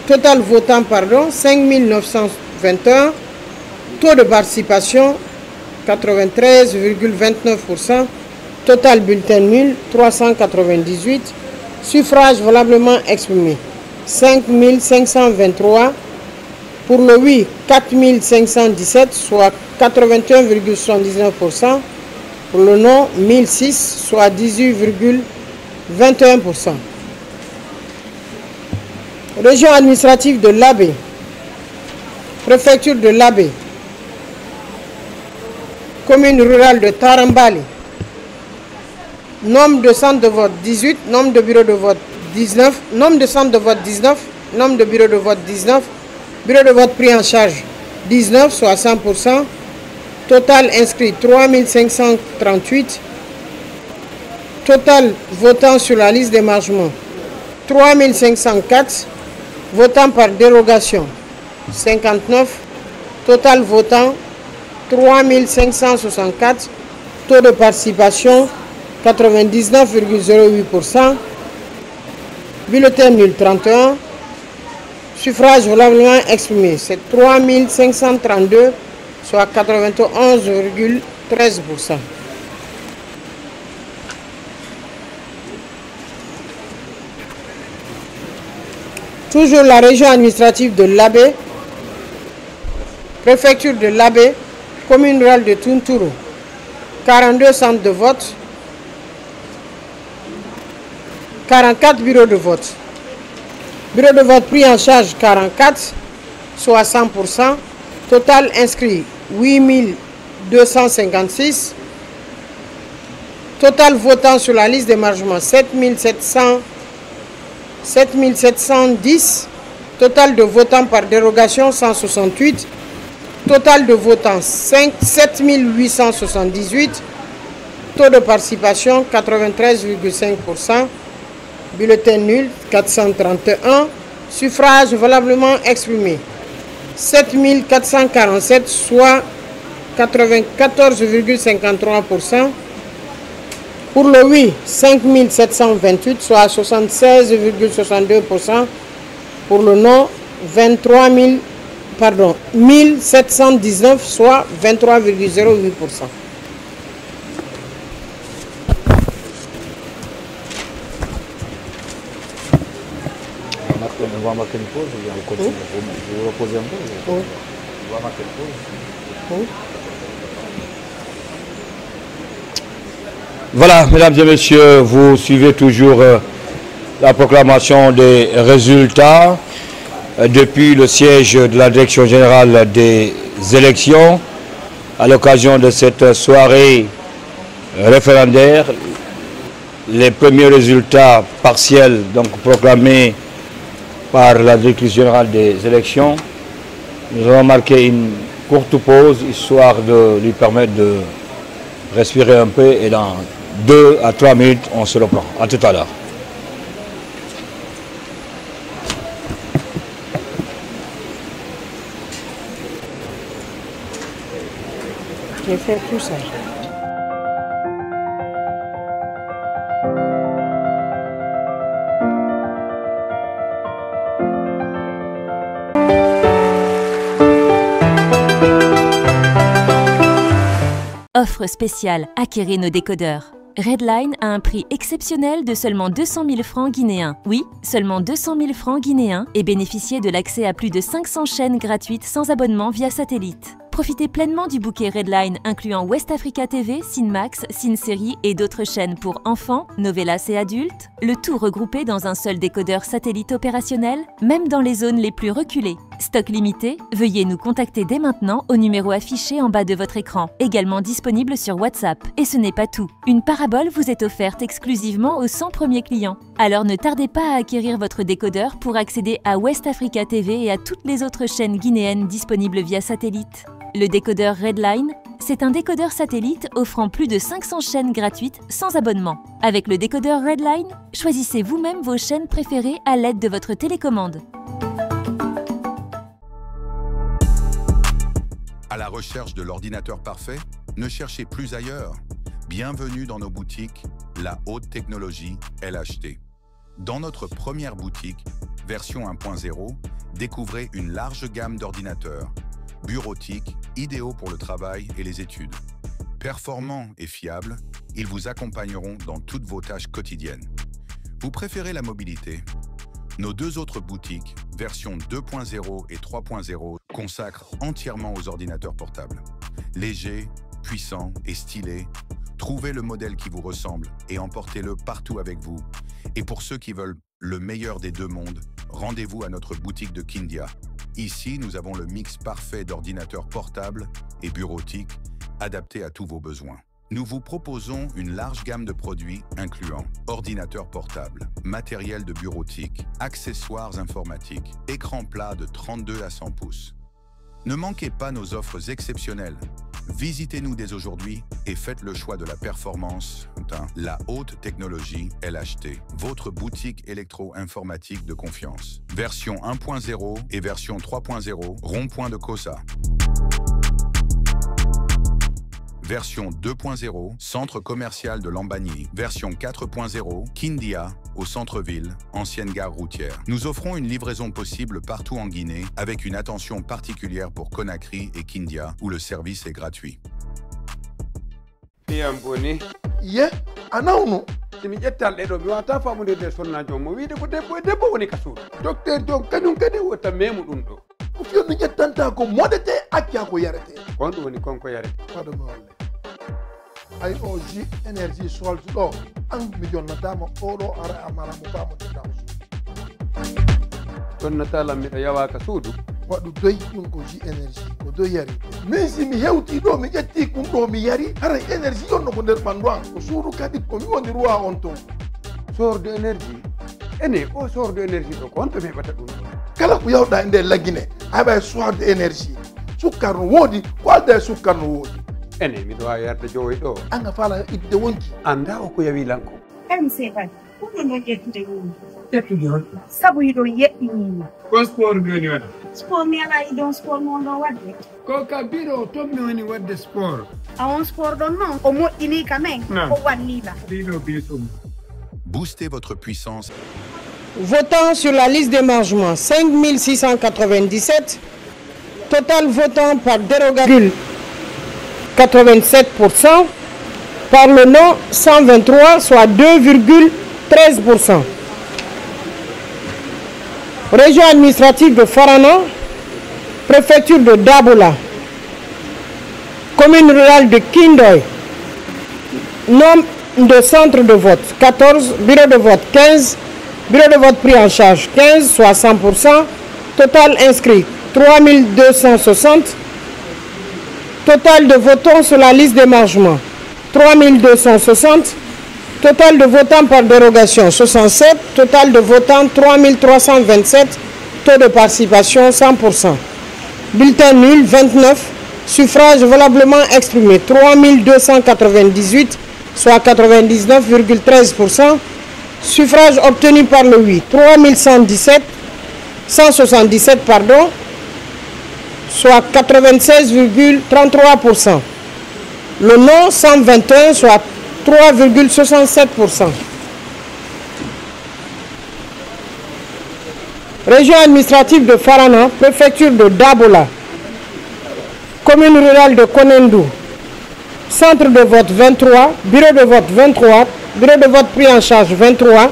Total votant 5921. Taux de participation 93,29%. Total bulletin nul 398. Suffrage valablement exprimé 5523. Pour le oui 4517, soit 81,79%. Pour le non 1006, soit 18,21%. Région administrative de l'Abbé, préfecture de l'Abbé, commune rurale de Tarambali. Nombre de centres de vote 18, nombre de bureaux de vote 19, nombre de centres de vote 19, nombre de bureaux de vote 19, bureau de vote pris en charge 19, soit 100%. Total inscrit 3538. Total votant sur la liste d'émargement 3504. Votant par dérogation 59. Total votant 3564. Taux de participation 99,08%. Bulletin nul 31. Suffrage valablement exprimé, c'est 3532, soit 91,13%. Toujours la région administrative de l'Abbé, préfecture de l'Abbé, commune rurale de Tunturu. 42 centres de vote, 44 bureaux de vote. Bureau de vote pris en charge 44, soit 100%. Total inscrit 8256. Total votant sur la liste d'émargement 7710. Total de votants par dérogation 168. Total de votants 7878. Taux de participation 93,5%. Bulletin nul 431. Suffrage valablement exprimé 7447, soit 94,53%. Pour le oui 5728, soit 76,62%. Pour le non 1719, soit 23,08%. On va marquer une pause ou bien on continue? Vous reposez un peu? Oui. On va marquer une pause. Oui. Voilà, mesdames et messieurs, vous suivez toujours la proclamation des résultats depuis le siège de la Direction générale des élections à l'occasion de cette soirée référendaire. Les premiers résultats partiels donc proclamés par la directrice générale des élections. Nous allons marquer une courte pause, histoire de lui permettre de respirer un peu, et dans 2 à 3 minutes, on se reprend. À tout à l'heure. Je vais faire tout ça. Offre spéciale, acquérez nos décodeurs. Redline a un prix exceptionnel de seulement 200 000 francs guinéens. Oui, seulement 200 000 francs guinéens, et bénéficiez de l'accès à plus de 500 chaînes gratuites sans abonnement via satellite. Profitez pleinement du bouquet Redline incluant West Africa TV, Cinemax, Cinesérie et d'autres chaînes pour enfants, novellas et adultes, le tout regroupé dans un seul décodeur satellite opérationnel, même dans les zones les plus reculées. Stock limité, veuillez nous contacter dès maintenant au numéro affiché en bas de votre écran, également disponible sur WhatsApp. Et ce n'est pas tout, une parabole vous est offerte exclusivement aux 100 premiers clients. Alors ne tardez pas à acquérir votre décodeur pour accéder à West Africa TV et à toutes les autres chaînes guinéennes disponibles via satellite. Le décodeur Redline, c'est un décodeur satellite offrant plus de 500 chaînes gratuites sans abonnement. Avec le décodeur Redline, choisissez vous-même vos chaînes préférées à l'aide de votre télécommande. À la recherche de l'ordinateur parfait? Ne cherchez plus ailleurs. Bienvenue dans nos boutiques, la haute technologie LHT. Dans notre première boutique, version 1.0, découvrez une large gamme d'ordinateurs, bureautiques, idéaux pour le travail et les études. Performants et fiables, ils vous accompagneront dans toutes vos tâches quotidiennes. Vous préférez la mobilité? Nos 2 autres boutiques, version 2.0 et 3.0, consacrent entièrement aux ordinateurs portables. Légers, puissants et stylés, trouvez le modèle qui vous ressemble et emportez-le partout avec vous. Et pour ceux qui veulent le meilleur des 2 mondes, rendez-vous à notre boutique de Kindia. Ici, nous avons le mix parfait d'ordinateurs portables et bureautiques, adaptés à tous vos besoins. Nous vous proposons une large gamme de produits incluant ordinateurs portables, matériel de bureautique, accessoires informatiques, écran plat de 32 à 100 pouces. Ne manquez pas nos offres exceptionnelles. Visitez-nous dès aujourd'hui et faites le choix de la performance, la haute technologie LHT, votre boutique électro-informatique de confiance. Version 1.0 et version 3.0, rond-point de Kosa. Version 2.0, centre commercial de Lambani. Version 4.0, Kindia, au centre-ville, ancienne gare routière. Nous offrons une livraison possible partout en Guinée, avec une attention particulière pour Conakry et Kindia, où le service est gratuit. Yeah, anauno. Timi jettal edo mi wata famude de sonnajo mo wiide ko debbo woni kasudo. Docteur Jon kañum kadi wota memu dum do. Ko fiyon jettanta ko modete accia ko yarete. Kon dum woni konko yarete. Fado mo walle. Ay o ji énergie sol do an mi jonnatama oɗo ara amara mo famo tamo. Jonnatala mi do yawa ka suudu. Waɗu doy ɗum ko ji énergie ko doy yari. Min si mi hewti ɗo mi ƴetti kum ɗo mi yari haray énergie yonno ko nder ɓandu an ko suudu kadi ko mi woni ruwa on ton. Sorde énergie ene o sorde énergie ɗo ko honto mi heɓata ɗum. Kala ko yawɗa e nder laggine a heɓa sorde énergie sukkar no woodi ko alda e sukkar no woodi. Ene miɗo wawi yarde jowoy ɗo anga faala idde wonki anda o ko yawi lanko. MC Faye ɗum no ƴettude woni ƴettude on sabu yiɗon yeɗɗinimi kon sport mi woni waɗa sport mi ala yiɗon sport mo ɗon wadde ko ka biro ton mi woni wadde sport a on sport ɗon noon o moƴƴini quand même o wallila ɗiɗo bisum. Boostez votre puissance. Votant sur la liste d'émargement 5697, total votant par dérogation 87%, par le non 123, soit 2,13%. Région administrative de Farana, préfecture de Dabola, commune rurale de Kindoy, nombre de centres de vote 14, bureau de vote 15, bureau de vote pris en charge 15, soit 100%, total inscrit 3260, total de votants sur la liste d'émargement 3260, Total de votants par dérogation 67. Total de votants 3327. Taux de participation 100%. Bulletin nul 29. Suffrage valablement exprimé 3298, soit 99,13%. Suffrage obtenu par le oui 177 pardon, soit 96,33%. Le non 121, soit 3,67%. Région administrative de Farana, préfecture de Dabola, commune rurale de Konendou, centre de vote 23, bureau de vote 23, bureau de vote pris en charge 23,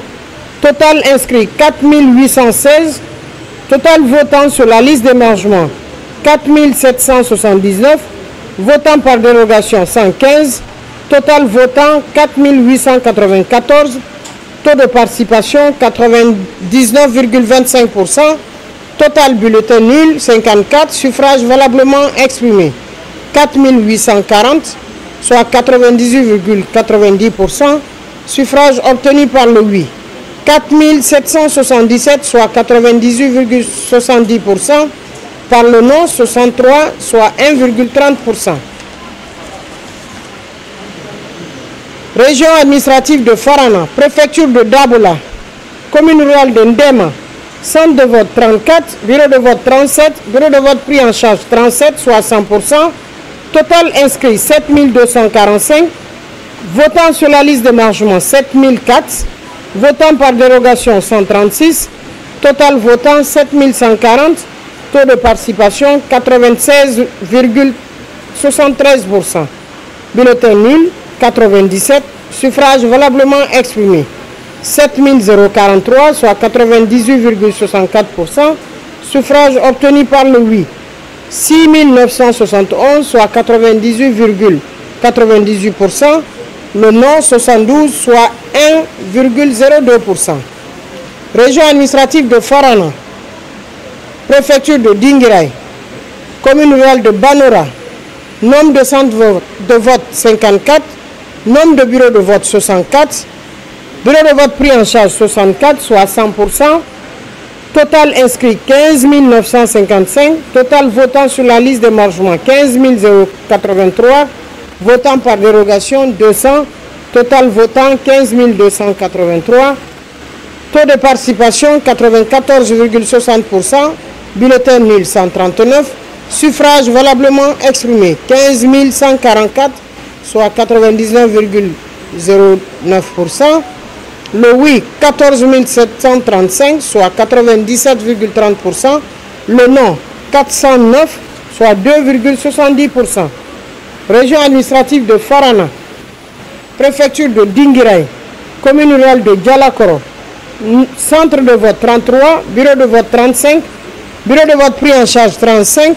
total inscrit 4816, total votant sur la liste d'émargement 4779, votant par dérogation 115, total votant 4894, taux de participation 99,25%, total bulletin nul 54, suffrage valablement exprimé 4840, soit 98,90%, suffrage obtenu par le oui 4777, soit 98,70%, par le non 63, soit 1,30%. Région administrative de Farana, préfecture de Dabola, commune rurale de Ndema, centre de vote 34, bureau de vote 37, bureau de vote pris en charge 37, soit 100%, total inscrit 7245, votant sur la liste d'émargement 7004, votant par dérogation 136, total votant 7140, taux de participation 96,73%. Bulletin nul 97, suffrage valablement exprimé 7043, soit 98,64%, suffrage obtenu par le oui 6971, soit 98,98%, le non 72, soit 1,02%. Région administrative de Farana, préfecture de Dingirai, commune rurale de Banora, nombre de centres de vote 54, nombre de bureaux de vote 64, bureau de vote pris en charge 64, soit 100%, total inscrit 15 955, total votant sur la liste d'émargement 15 083, votant par dérogation 200, total votant 15 283, taux de participation 94,60%, bulletin nul 139, suffrage valablement exprimé 15 144, soit 99,09%, le oui 14 735, soit 97,30%, le non 409, soit 2,70%. Région administrative de Farana, préfecture de Dingirai, commune rurale de Djalakoro, centre de vote 33, bureau de vote 35, bureau de vote pris en charge 35,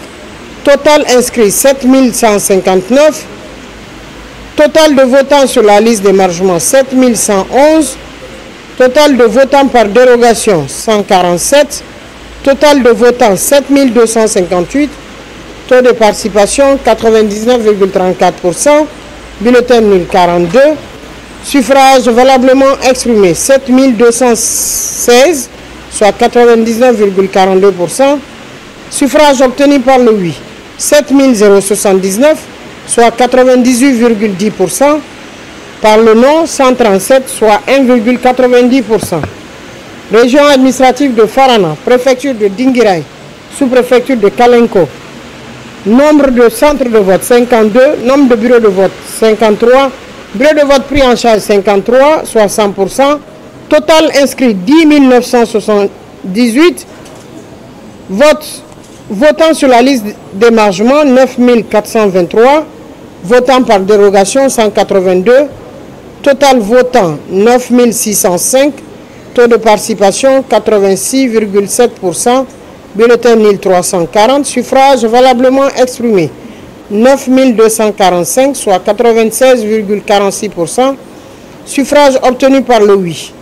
total inscrit 7159, total de votants sur la liste d'émargement 7111, total de votants par dérogation 147, total de votants 7258, taux de participation 99,34%, bulletin nul 42, suffrage valablement exprimé 7216, soit 99,42%, suffrage obtenu par le oui 7079, soit 98,10%, par le non 137, soit 1,90%. Région administrative de Farana, préfecture de Dingirai, sous-préfecture de Kalenko, nombre de centres de vote 52, nombre de bureaux de vote 53, bureau de vote pris en charge 53, soit 100%, total inscrit 10 978, votant sur la liste d'émargement 9 423, votant par dérogation 182, total votant 9 605, taux de participation 86,7%, bulletin nul 340, suffrage valablement exprimé 9 245, soit 96,46%, suffrage obtenu par le oui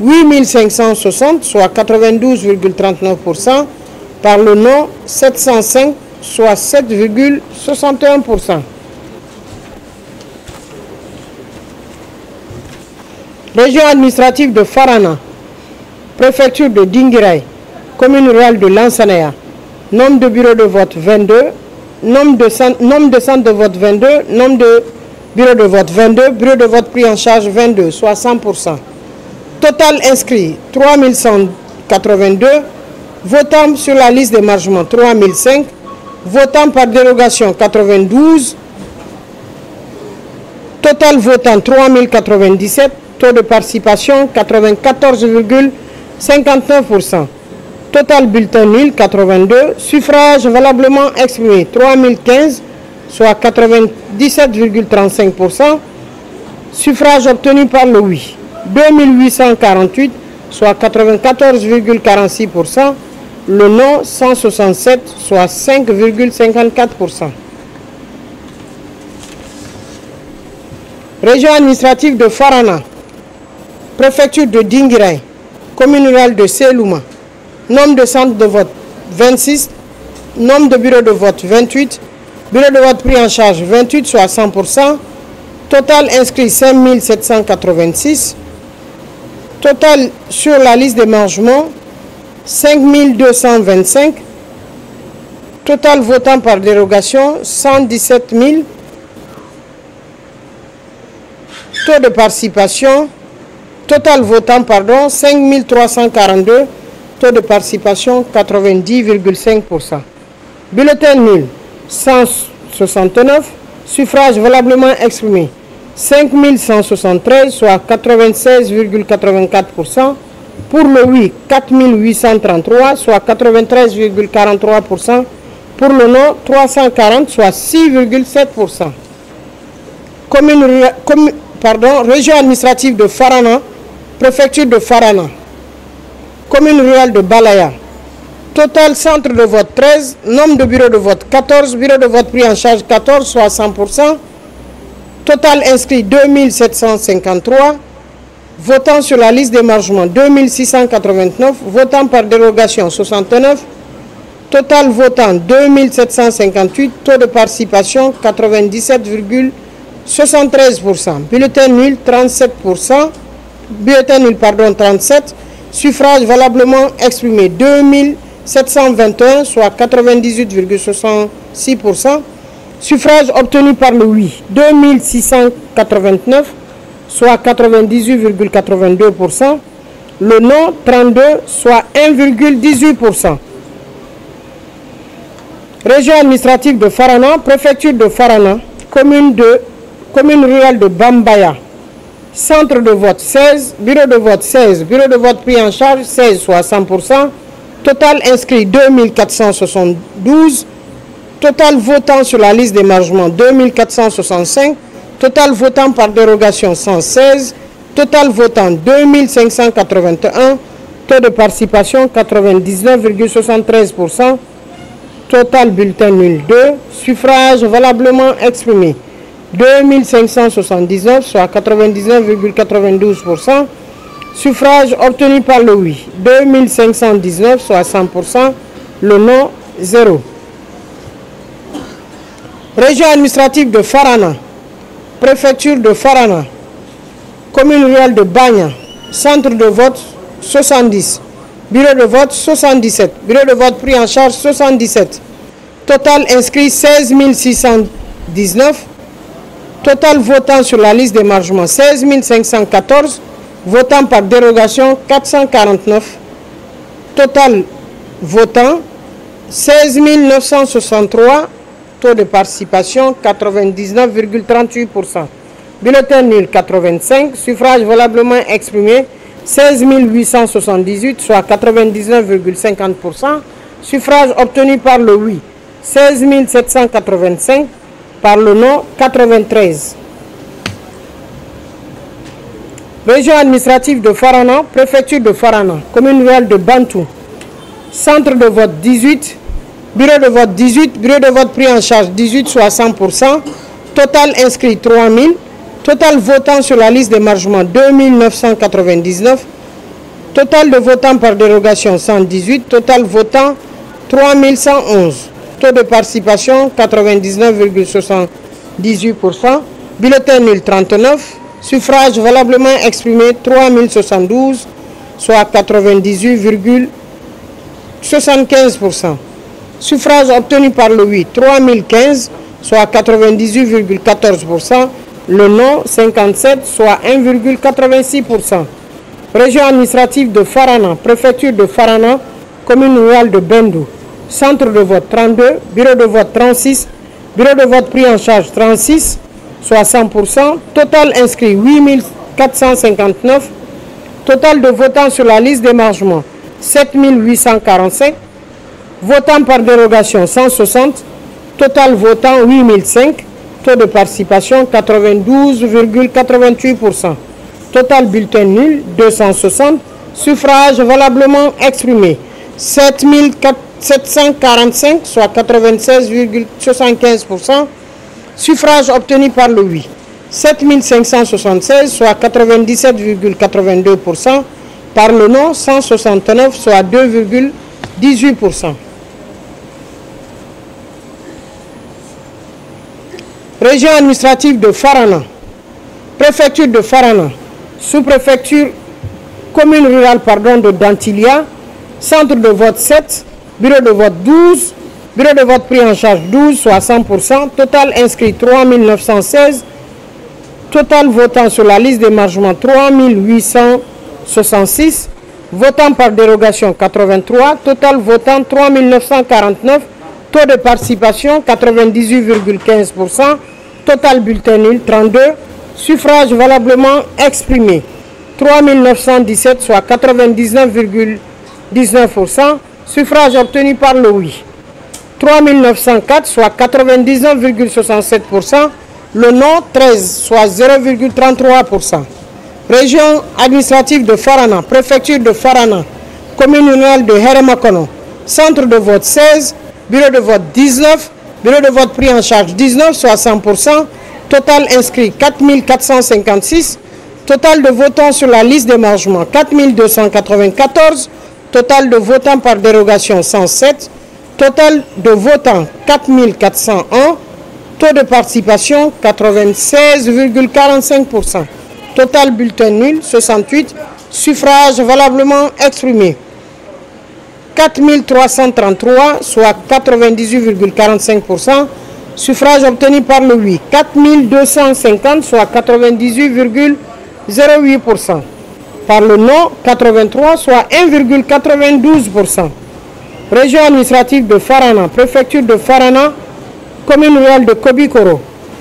8 560, soit 92,39%, par le non 705, soit 7,61%. Région administrative de Farana, préfecture de Dinguiraye, commune rurale de Lansanaya. Nombre de bureaux de vote 22, nombre de centres de vote 22, nombre de bureaux de vote 22, bureaux de vote pris en charge 22, soit 100%. Total inscrit 3182, votants sur la liste d'émargement 3005, votants par dérogation 92, total votant 3097, taux de participation 94,59%. Total bulletin nul 82, suffrage valablement exprimé 3015, soit 97,35%. Suffrage obtenu par le oui 2848, soit 94,46%. Le non 167, soit 5,54%. Région administrative de Farana, préfecture de Dinguiraye, commune rurale de Selouma. Nombre de centres de vote 26, nombre de bureaux de vote 28, bureaux de vote pris en charge 28, soit 100%. Total inscrit 5786. Total sur la liste d'émargement 5225. Total votant par dérogation 117 000. Taux de participation, total votant, 5342. Taux de participation 90,5%. Bulletin nul 169. Suffrage valablement exprimé 5173, soit 96,84%. Pour le oui 4833, soit 93,43%. Pour le non 340, soit 6,7%. Région administrative de Farana, préfecture de Farana, commune rurale de Balaya. Total centre de vote 13, nombre de bureaux de vote 14, bureaux de vote pris en charge 14, soit 100%. Total inscrit 2753, votant sur la liste d'émargement 2689, votant par dérogation 69, total votant 2758, taux de participation 97,73%. Bulletin nul 37%, bulletin nul 37, suffrage valablement exprimé 2721, soit 98,66%. Suffrage obtenu par le oui 2689, soit 98,82%. Le non 32, soit 1,18%. Région administrative de Farana, préfecture de Farana, commune rurale de Bambaya. Centre de vote 16, bureau de vote 16, bureau de vote pris en charge 16, soit 100%. Total inscrit 2472. Total votant sur la liste d'émargement 2465. Total votant par dérogation 116. Total votant 2581. Taux de participation 99,73%. Total bulletin nul 2. Suffrage valablement exprimé 2579, soit 99,92%. Suffrage obtenu par le oui 2519, soit 100%. Le non 0. Région administrative de Farana, préfecture de Farana, commune rurale de Bagna. Centre de vote 70, bureau de vote 77, bureau de vote pris en charge 77. Total inscrit 16 619. Total votant sur la liste d'émargement 16 514. Votant par dérogation 449. Total votant 16 963. Taux de participation 99,38%. Bulletin nul 85. Suffrage valablement exprimé 16 878, soit 99,50%. Suffrage obtenu par le oui 16 785. Par le non 93. Région administrative de Farana, préfecture de Farana, commune rurale de Bantou. Centre de vote 18, bureau de vote 18, bureau de vote pris en charge 18, soit 100%. Total inscrit 3000. Total votant sur la liste d'émargement 2999. Total de votants par dérogation 118. Total votant 3111. Taux de participation 99,78%. Bulletin nul 39. Suffrages valablement exprimés 3072, soit 98,75%. Suffrages obtenus par le oui 3015, soit 98,14%. Le non 57, soit 1,86%. Région administrative de Farana, préfecture de Farana, commune rurale de Bendou. Centre de vote 32, bureau de vote 36, bureau de vote pris en charge 36, soit 100%. Total inscrit 8459. Total de votants sur la liste d'émargement 7845. Votants par dérogation 160. Total votant 8005. Taux de participation 92,88%. Total bulletin nul 260. Suffrage valablement exprimé 7745, soit 96,75%. Suffrage obtenu par le oui 7576, soit 97,82%. Par le non 169, soit 2,18%. Région administrative de Farana, préfecture de Farana, sous-préfecture, commune rurale de Dantilia, centre de vote 7, bureau de vote 12, bureau de vote pris en charge 12, soit 100%, total inscrit 3916, total votant sur la liste d'émargement 3866, votant par dérogation 83, total votant 3949, taux de participation 98,15%, total bulletin nul 32, suffrage valablement exprimé 3917, soit 99,19%, suffrage obtenu par le oui 3904, soit 99,67%, le non 13, soit 0,33%. Région administrative de Farana, préfecture de Farana, commune rurale de Heremakono, centre de vote 16, bureau de vote 19, bureau de vote pris en charge 19, soit 100%, total inscrit 4456, total de votants sur la liste d'émargement 4294, total de votants par dérogation 107, total de votants 4401, taux de participation 96,45%, total bulletin nul 68, suffrage valablement exprimé 4333, soit 98,45%, suffrage obtenu par le oui 4250, soit 98,08%, par le non 83, soit 1,92%. Région administrative de Farana, préfecture de Farana, commune rurale de Kobikoro,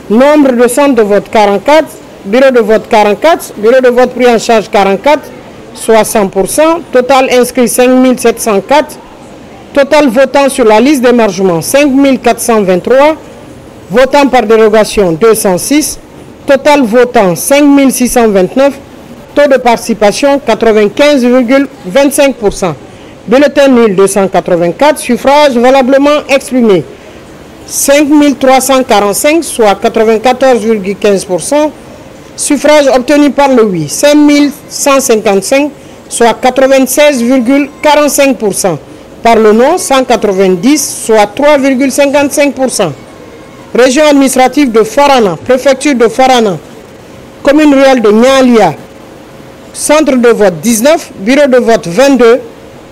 nombre de centres de vote 44, bureau de vote 44, bureau de vote pris en charge 44, soit 100%, total inscrit 5704, total votant sur la liste d'émargement 5423, votant par dérogation 206, total votant 5629, taux de participation 95,25%, bulletin nul 284, suffrage valablement exprimé 5345, soit 94,15%, suffrage obtenu par le oui 5155, soit 96,45%, par le non 190, soit 3,55%. Région administrative de Farana, préfecture de Farana, commune rurale de Nyalia, centre de vote 19, bureau de vote 22,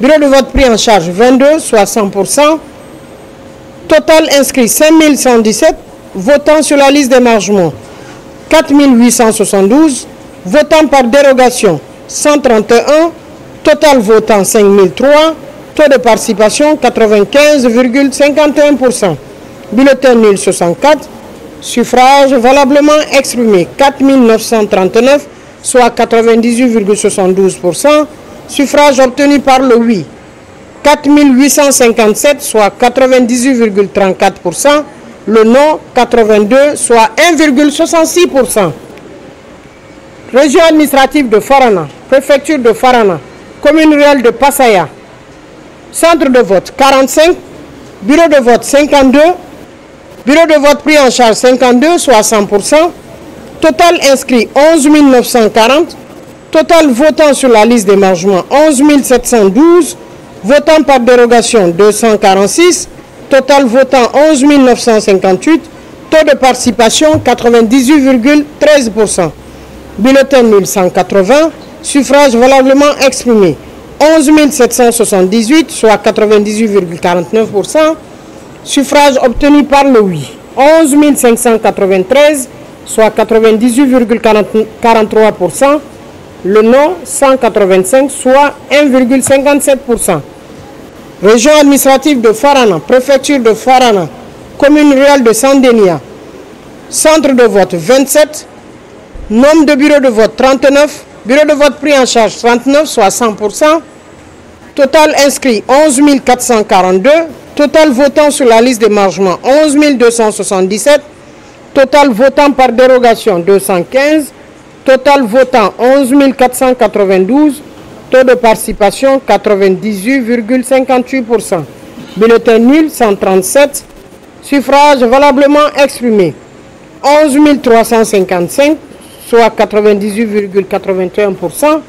bureau de vote pris en charge 22, soit 100%, total inscrit 5117, votant sur la liste d'émargement 4872, votant par dérogation 131, total votant 5003, taux de participation 95,51%, bulletin nul 64, suffrage valablement exprimé 4939, soit 98,72%, suffrage obtenu par le oui 4857, soit 98,34%, le non 82, soit 1,66%. Région administrative de Farana, préfecture de Farana, commune rurale de Passaya, centre de vote 45, bureau de vote 52, bureau de vote pris en charge 52, soit 100%, total inscrit 11 940, total votant sur la liste d'émargement 11 712, votant par dérogation 246, total votant 11 958, taux de participation 98,13%. Bulletin nul 180. Suffrage valablement exprimé 11 778, soit 98,49%. Suffrage obtenu par le oui 11 593, soit 98,43%. Le non 185, soit 1,57%. Région administrative de Farana, préfecture de Farana, commune rurale de Sandénia. Centre de vote 27, nombre de bureaux de vote 39, bureau de vote pris en charge 39, soit 100%. Total inscrit 11 442, total votant sur la liste d'émargement 11 277, total votant par dérogation 215, total votant 11 492, taux de participation 98,58%. Bulletin nul 137, suffrage valablement exprimé 11 355, soit 98,81%.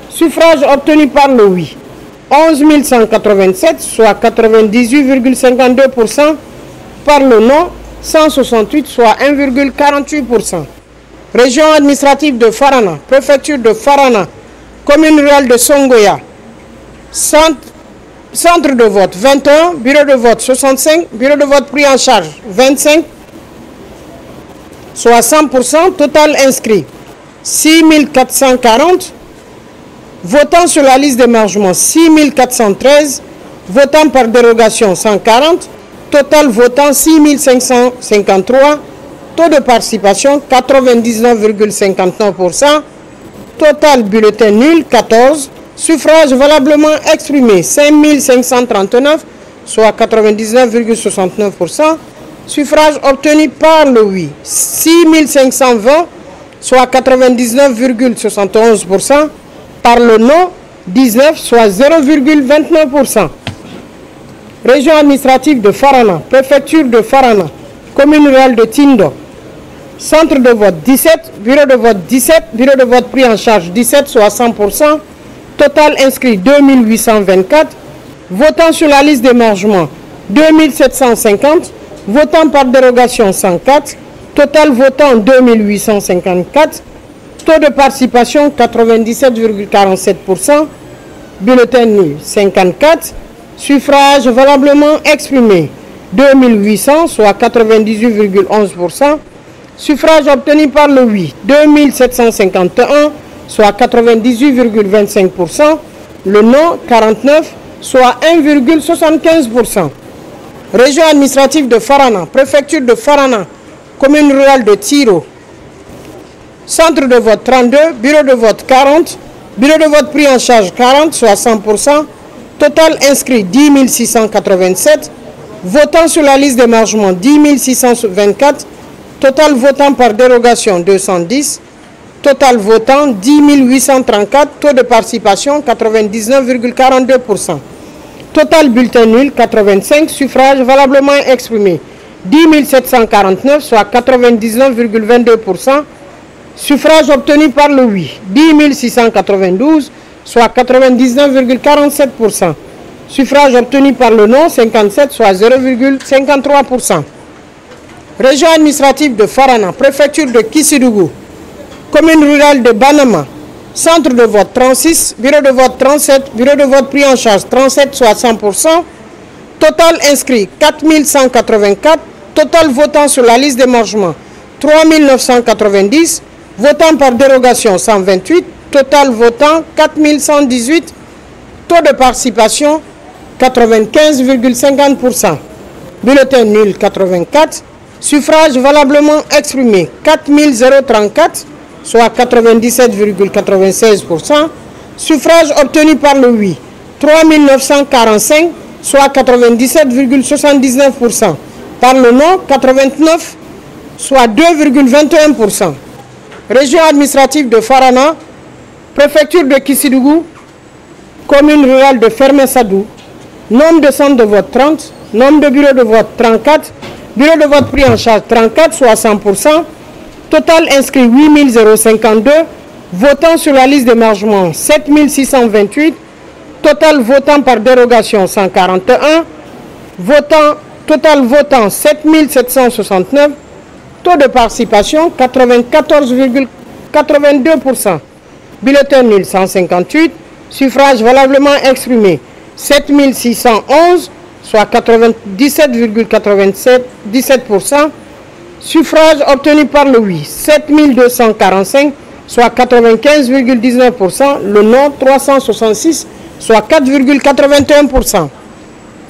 Suffrage obtenu par le oui 11 187, soit 98,52%. Par le non 168, soit 1,48%. Région administrative de Farana, préfecture de Farana, commune rurale de Songoya. Centre de vote 21, bureau de vote 65, bureau de vote pris en charge 25, soit 100%. Total inscrit 6 440, votant sur la liste d'émargement 6 413, votant par dérogation 140, total votant 6 553, taux de participation 99,59%, total bulletin nul 14, suffrage valablement exprimé 5 539, soit 99,69%, suffrage obtenu par le oui 6 520, soit 99,71%, par le non 19, soit 0,29%. Région administrative de Farana, préfecture de Farana, commune rurale de Tindo. Centre de vote 17, bureau de vote 17, bureau de vote pris en charge 17, soit 100%. Total inscrit 2824, votant sur la liste d'émargement 2750, votant par dérogation 104, total votant 2854, taux de participation 97,47%, bulletin nul 54, suffrage valablement exprimé 2800, soit 98,11%, suffrage obtenu par le oui 2751, soit 98,25%, le non 49, soit 1,75%. Région administrative de Farana, préfecture de Farana, commune rurale de Tiro. Centre de vote 32, bureau de vote 40, bureau de vote pris en charge 40, soit 100%, total inscrit 10 687, votant sur la liste d'émargement 10 624, total votant par dérogation 210, total votant 10 834, taux de participation 99,42%. Total bulletin nul 85, suffrage valablement exprimé 10 749, soit 99,22%. Suffrage obtenu par le oui 10 692, soit 99,47%. Suffrage obtenu par le non 57, soit 0,53%. Région administrative de Farana, préfecture de Kissidougou, commune rurale de Banama. Centre de vote 36, bureau de vote 37, bureau de vote pris en charge 37, soit 100%. Total inscrit 4184, total votant sur la liste d'émargement 3990, votant par dérogation 128, total votant 4118, taux de participation 95,50%. Bulletin nul 84, suffrage valablement exprimé 4034, soit 97,96%. Suffrage obtenu par le oui 3945, soit 97,79%. Par le non 89, soit 2,21%. Région administrative de Farana, préfecture de Kissidougou, commune rurale de Fermé-Sadou, nombre de centres de vote 30, nombre de bureaux de vote 34, bureau de vote pris en charge 34, soit 100%, total inscrit 8052, votant sur la liste d'émargement 7628, total votant par dérogation 141, total votant 7769, taux de participation 94, 82%. Bulletin nul 158. Suffrage valablement exprimé 7611, soit 97,97%. Suffrage obtenu par le oui 7245, soit 95,19%. Le non 366, soit 4,81%.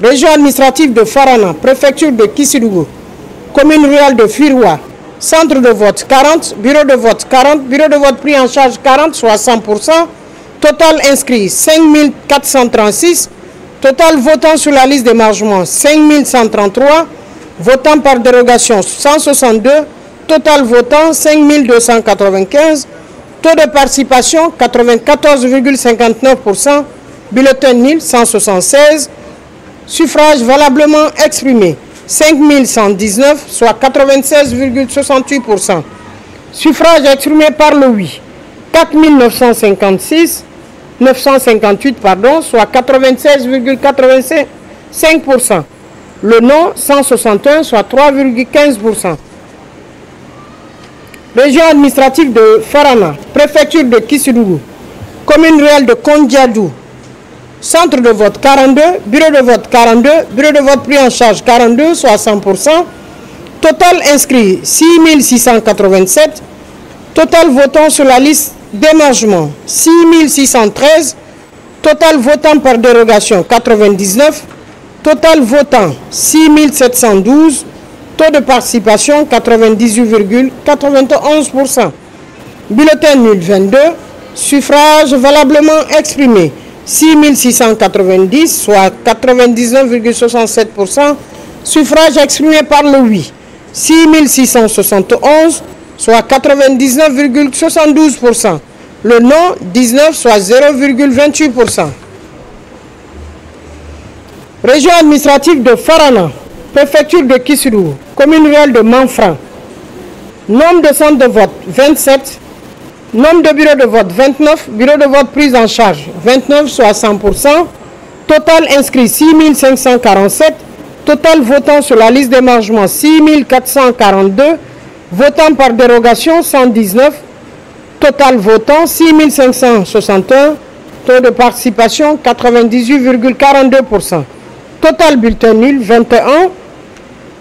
Région administrative de Farana, préfecture de Kissidougou, commune rurale de Firoua, centre de vote 40, bureau de vote 40, bureau de vote pris en charge 40, soit 100%. Total inscrit 5436, total votant sur la liste d'émargement 5133, votant par dérogation 162, total votant 5295, taux de participation 94,59%, bulletin nul 176, suffrage valablement exprimé 5119, soit 96,68%, suffrage exprimé par le oui 4958, soit 96,85%. Le non 161, soit 3,15%. Région administrative de Farana, préfecture de Kissidougou, commune rurale de Kondiadou, centre de vote 42, bureau de vote 42, bureau de vote pris en charge 42, soit 100%. Total inscrit 6687, total votant sur la liste d'émargement 6613, total votant par dérogation 99, total votant 6712, taux de participation 98,91%. Bulletin nul 22, suffrage valablement exprimé 6690, soit 99,67%, suffrage exprimé par le oui 6671, soit 99,72%. Le non 19, soit 0,28%. Région administrative de Farana, préfecture de Kissidougou, commune rurale de Manfran. Nombre de centres de vote 27, nombre de bureaux de vote 29, bureaux de vote pris en charge 29, soit 100%. Total inscrit 6547, total votant sur la liste d'émargement 6442, votant par dérogation 119, total votant 6561, taux de participation 98,42%. Total bulletin nul 21,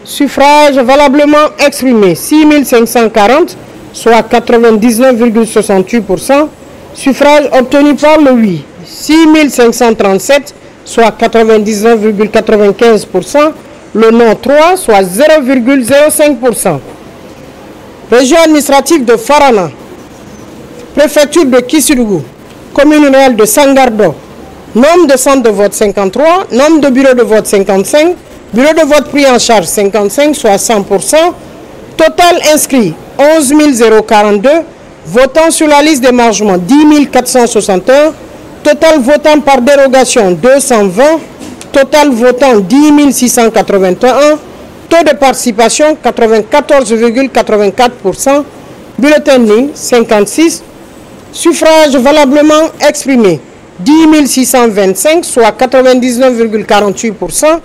suffrage valablement exprimé 6540, soit 99,68%. Suffrage obtenu par le oui 6537, soit 99,95%. Le non 3, soit 0,05%. Région administrative de Farana, préfecture de Kissidougou, commune rurale de Sangardo. Nombre de centres de vote 53, nombre de bureaux de vote 55, bureau de vote pris en charge 55, soit 100%. Total inscrit 11 042, votant sur la liste d'émargement 10 461, total votant par dérogation 220, total votant 10 681, taux de participation 94,84%, bulletin nul 56, suffrage valablement exprimé 10 625, soit 99,48%,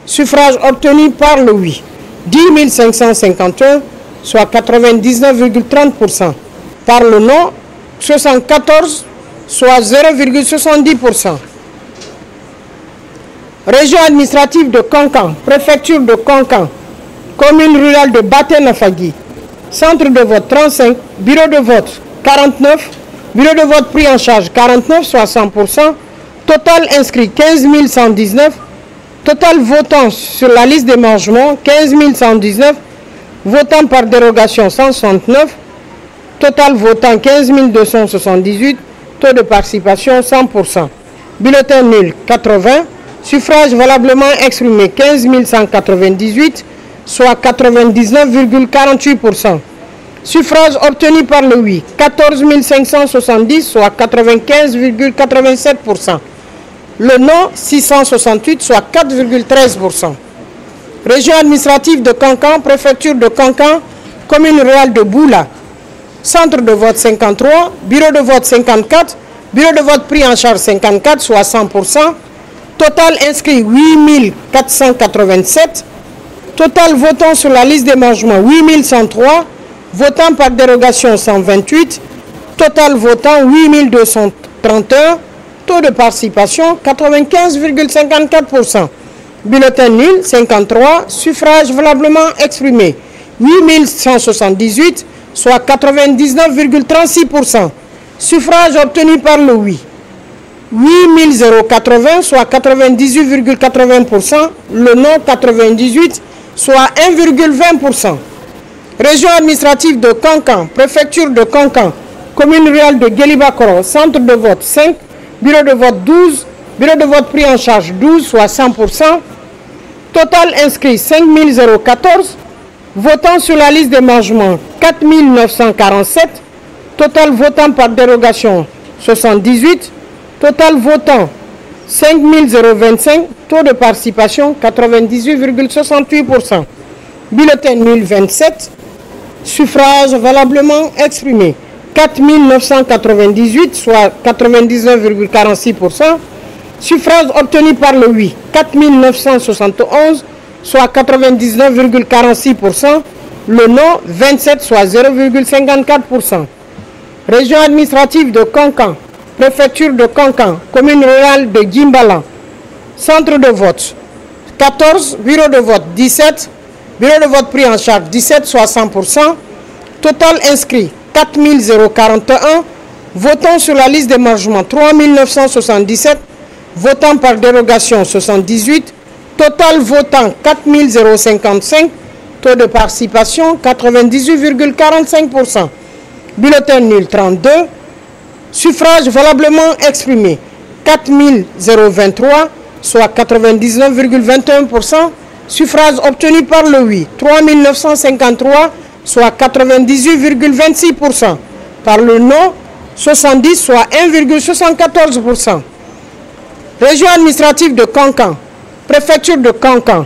suffrage obtenu par le oui 10 551, soit 99,30%, par le non 74, soit 0,70%. Région administrative de Kankan, préfecture de Kankan, commune rurale de Baté-Nafagui, centre de vote 35, bureau de vote 49, bureau de vote pris en charge 49, soit 100%, total inscrit 15 119, total votant sur la liste d'émargement 15 119, votant par dérogation 169, total votant 15 278, taux de participation 100%. Bulletin nul 80, suffrage valablement exprimé 15 198, soit 99,48%. Suffrage obtenu par le oui 14 570, soit 95,87%. Le non 668, soit 4,13%. Région administrative de Kankan, préfecture de Kankan, commune rurale de Boula, centre de vote 53, bureau de vote 54, bureau de vote pris en charge 54, soit 100%, total inscrit 8 487, total votant sur la liste d'émargement 8103, votant par dérogation 128, Total votant 8231. Taux de participation 95,54%. Bulletin nul 53. Suffrage valablement exprimé 8178, soit 99,36%. Suffrage obtenu par le oui 8080, soit 98,80%. Le non 98, soit 1,20%. Région administrative de Kankan, préfecture de Kankan, commune rurale de Guelibakoro, centre de vote 5, bureau de vote 12, bureau de vote pris en charge 12, soit 100%. Total inscrit 5014, votant sur la liste d'émargement 4947, total votant par dérogation 78, total votant 5025, taux de participation 98,68%. Bulletin nul 27, suffrage valablement exprimé 4998, soit 99,46%. Suffrage obtenu par le oui 4971, soit 99,46%. Le non 27, soit 0,54%. Région administrative de Kankan, préfecture de Kankan, commune rurale de Gimbala, centre de vote 14, bureau de vote 17, bureau de vote pris en charge 17, soit 100%. Total inscrit 4041, votant sur la liste d'émargement 3977, votant par dérogation 78, total votant 4055, taux de participation 98,45%. Bulletin nul 32, suffrage valablement exprimé 4023, soit 99,21%. Suffrage obtenu par le oui 3953, soit 98,26%. Par le non 70, soit 1,74%. Région administrative de Kankan, préfecture de Kankan,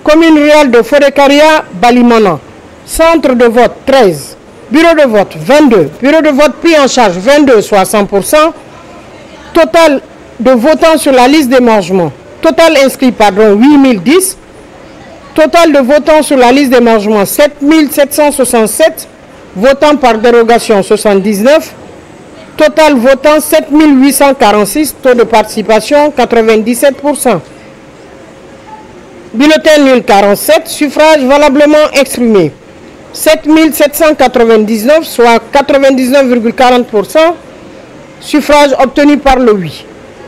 commune rurale de Forekaria, Balimana, centre de vote 13, bureau de vote 22, bureau de vote pris en charge 22, soit 100%. Total de votants sur la liste d'émargement, total inscrit 8010, total de votants sur la liste d'émargement 7767, votant par dérogation 79, total votant 7846, taux de participation 97%. Bulletin nul 47, suffrage valablement exprimé 7799, soit 99,40%. Suffrage obtenu par le oui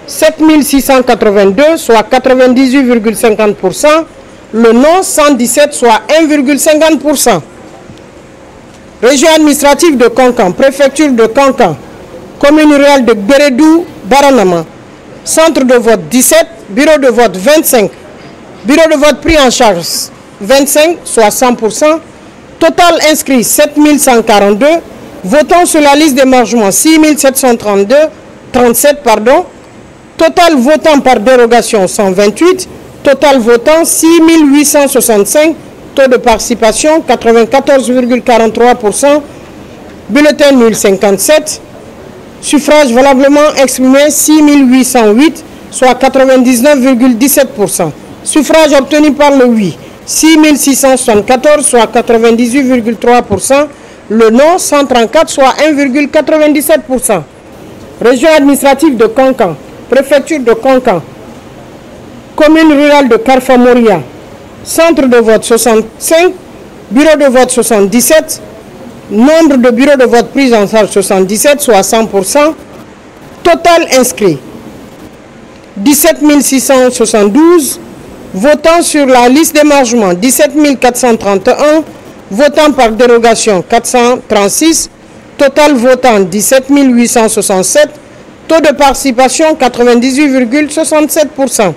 7682, soit 98,50%. Le non 117, soit 1,50%. Région administrative de Kankan, préfecture de Kankan, commune rurale de Beredou, Baranama, centre de vote 17, bureau de vote 25, bureau de vote pris en charge 25, soit 100%. Total inscrit 7142, votant sur la liste d'émargement 6732, 37 pardon. Total votant par dérogation 128, total votant 6865, taux de participation 94,43%. Bulletin nul 57, suffrage valablement exprimé 6808, soit 99,17%. Suffrage obtenu par le oui 6674, soit 98,3%. Le non 134, soit 1,97%. Région administrative de Kankan, préfecture de Kankan, commune rurale de Karfamoria, centre de vote 65, bureau de vote 77, nombre de bureaux de vote pris en charge 77, soit 100%. Total inscrit 17 672, votant sur la liste d'émargement 17 431, votant par dérogation 436, total votant 17 867, taux de participation 98,67%.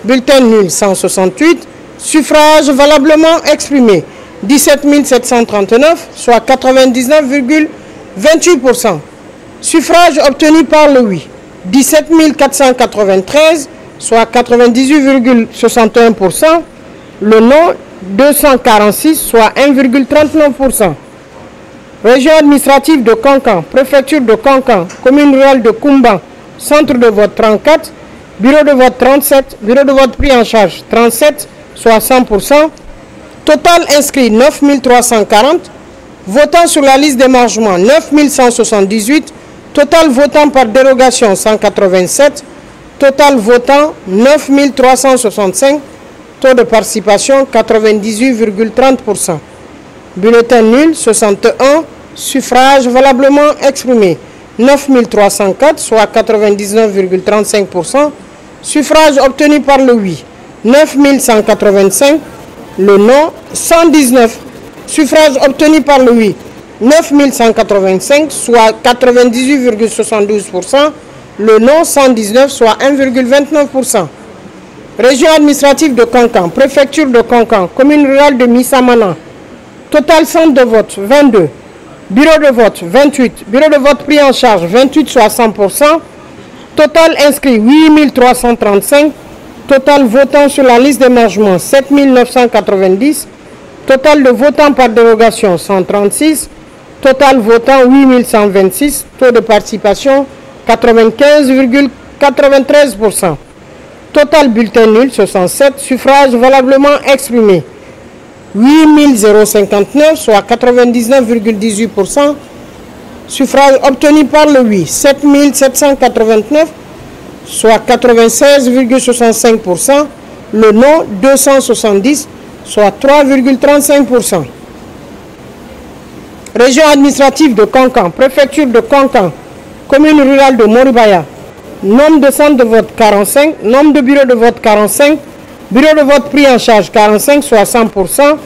Bulletin nul 168, suffrage valablement exprimé 17 739, soit 99,28%. Suffrage obtenu par le oui 17 493, soit 98,61%. Le non 246, soit 1,39%. Région administrative de Kankan, préfecture de Kankan, commune rurale de Kumba, centre de vote 34, bureau de vote 37, bureau de vote pris en charge 37, soit 100%. Total inscrit 9340, Votant sur la liste d'émargement, 9 178. Total votant par dérogation, 187. Total votant, 9 365. Taux de participation, 98,30%. Bulletin nul, 61. Suffrage valablement exprimé, 9 304, soit 99,35%. Suffrage obtenu par le oui, 9 185. Le non, 119. Suffrage obtenu par le oui, 9 185, soit 98,72%. Le non, 119, soit 1,29%. Région administrative de Kankan, préfecture de Kankan, commune rurale de Missamana. Total centre de vote, 22. Bureau de vote, 28. Bureau de vote pris en charge, 28, soit 100%. Total inscrit, 8 335. Total votant sur la liste d'émargement, 7 990. Total de votants par dérogation, 136. Total votant, 8 126. Taux de participation, 95,93%. Total bulletin nul, 67. Suffrage valablement exprimé, 8 059, soit 99,18%. Suffrage obtenu par le oui, 7 789, soit 96,65%. Le non, 270, soit 3,35%. Région administrative de Kankan, préfecture de Kankan, commune rurale de Moribaya. Nombre de centres de vote, 45. Nombre de bureaux de vote, 45. Bureau de vote pris en charge, 45, soit 100%.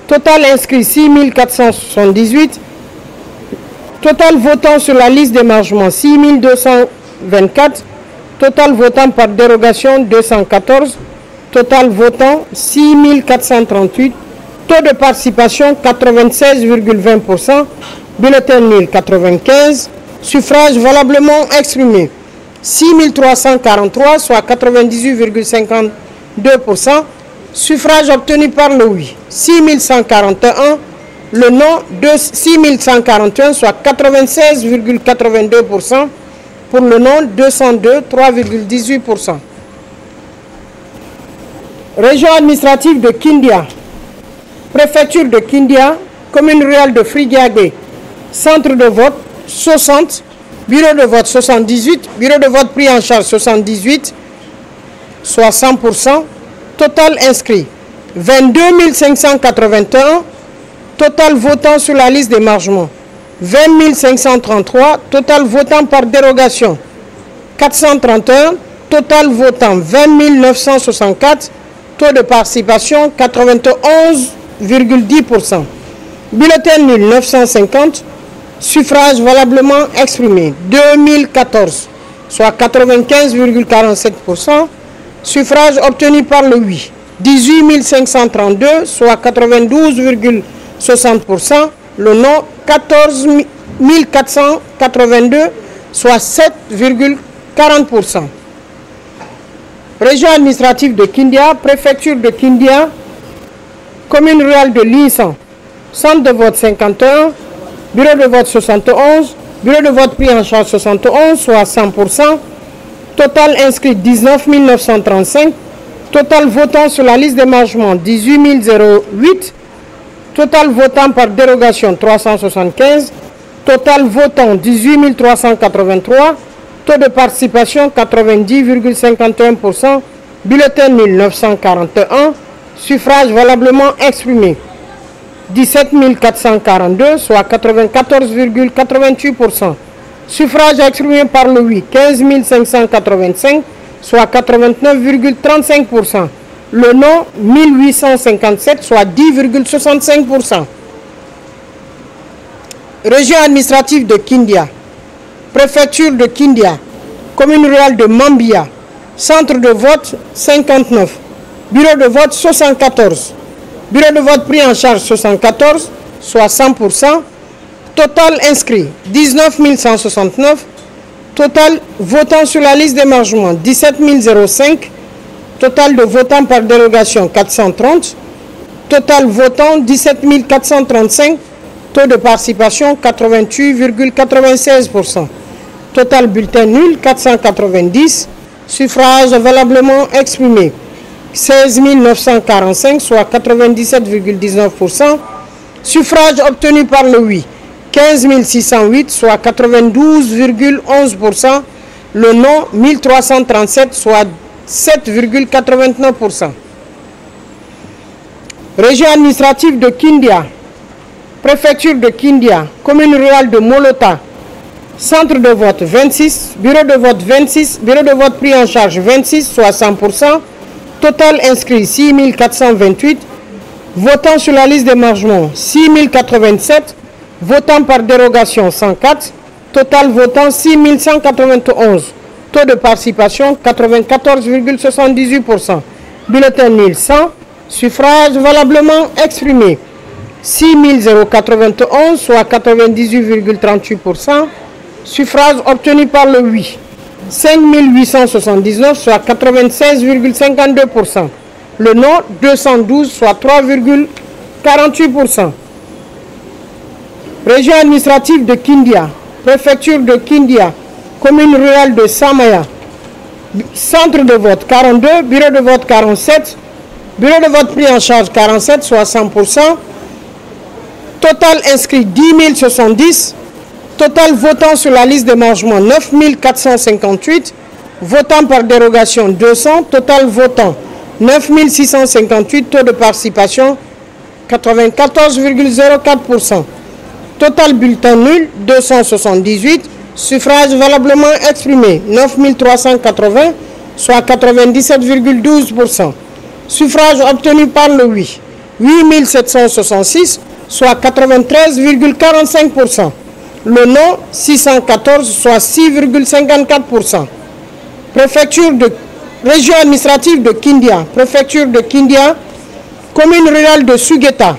Total inscrit, 6 478. Total votant sur la liste d'émargement, 6 224. Total votant par dérogation, 214. Total votant, 6 438. Taux de participation, 96,20%. Bulletin nul, 95. Suffrage valablement exprimé, 6 343, soit 98,52%. Suffrage obtenu par le oui, 6 141. Le non, 6 141, soit 96,82%. Pour le non, 202, 3,18%. Région administrative de Kindia, préfecture de Kindia, commune rurale de Frigiagé. Centre de vote, 60. Bureau de vote, 78. Bureau de vote pris en charge, 78, soit 100%. Total inscrit, 22 581. Total votant sur la liste d'émargement, 20 533. Total votant par dérogation, 431. Total votant, 20 964. Taux de participation, 91,10%. Bulletin nul, 950. Suffrage valablement exprimé, 2014, soit 95,47%. Suffrage obtenu par le oui, 18 532, soit 92,60%. Le non, 14 482, soit 7,40%. Région administrative de Kindia, préfecture de Kindia, commune rurale de Linsan. Centre de vote, 51. Bureau de vote, 71. Bureau de vote pris en charge, 71, soit 100%. Total inscrit, 19 935. Total votant sur la liste d'émargement, 18 008. Total votant par dérogation, 375. Total votant, 18 383. Taux de participation, 90,51%. Bulletin nul, 941. Suffrage valablement exprimé, 17 442, soit 94,88%. Suffrage exprimé par le oui, 15 585, soit 89,35%. Le non, 1857, soit 10,65%. Région administrative de Kindia, préfecture de Kindia, commune rurale de Mambia. Centre de vote, 59. Bureau de vote, 74. Bureau de vote pris en charge, 74, soit 100%. Total inscrit, 19 169. Total votant sur la liste d'émargement, 17 005. Total de votants par dérogation, 430. Total votant, 17 435. Taux de participation, 88,96%. Total bulletin nul, 490. Suffrage valablement exprimé, 16 945, soit 97,19%. Suffrages obtenus par le oui, 15 608, soit 92,11%. Le non, 1337, soit 7,89%. Région administrative de Kindia, préfecture de Kindia, commune rurale de Molota, centre de vote 26, bureau de vote 26, bureau de vote pris en charge 26, soit 100%. Total inscrit 6 428, votant sur la liste d'émargement 6 087, votant par dérogation 104, total votant 6 191, taux de participation 94,78%, bulletin nul 100, suffrage valablement exprimé 6 091, soit 98,38%, suffrage obtenu par le oui 5 879, soit 96,52%. Le non, 212, soit 3,48%. Région administrative de Kindia, préfecture de Kindia, commune rurale de Samaya, centre de vote 42, bureau de vote 47, bureau de vote pris en charge 47, soit 100%. Total inscrit 10 070. Total votant sur la liste d'émargement 9 458, votant par dérogation 200, total votant 9 658, taux de participation 94,04%. Total bulletin nul 278, suffrage valablement exprimé 9 380, soit 97,12%. Suffrage obtenu par le oui 8 766, soit 93,45%. Le non, 614, soit 6,54%. Préfecture de région administrative de Kindia, préfecture de Kindia, commune rurale de Sugeta,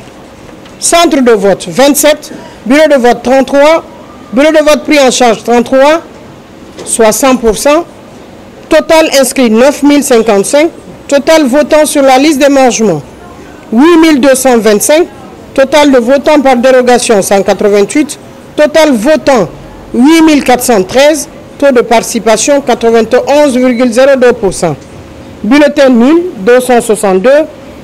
centre de vote 27, bureau de vote 33, bureau de vote pris en charge 33, soit 100%. Total inscrit 9 055, total votant sur la liste d'émargement 8 225, total de votants par dérogation 188, total votant 8 413, taux de participation 91,02%. Bulletin nul 262,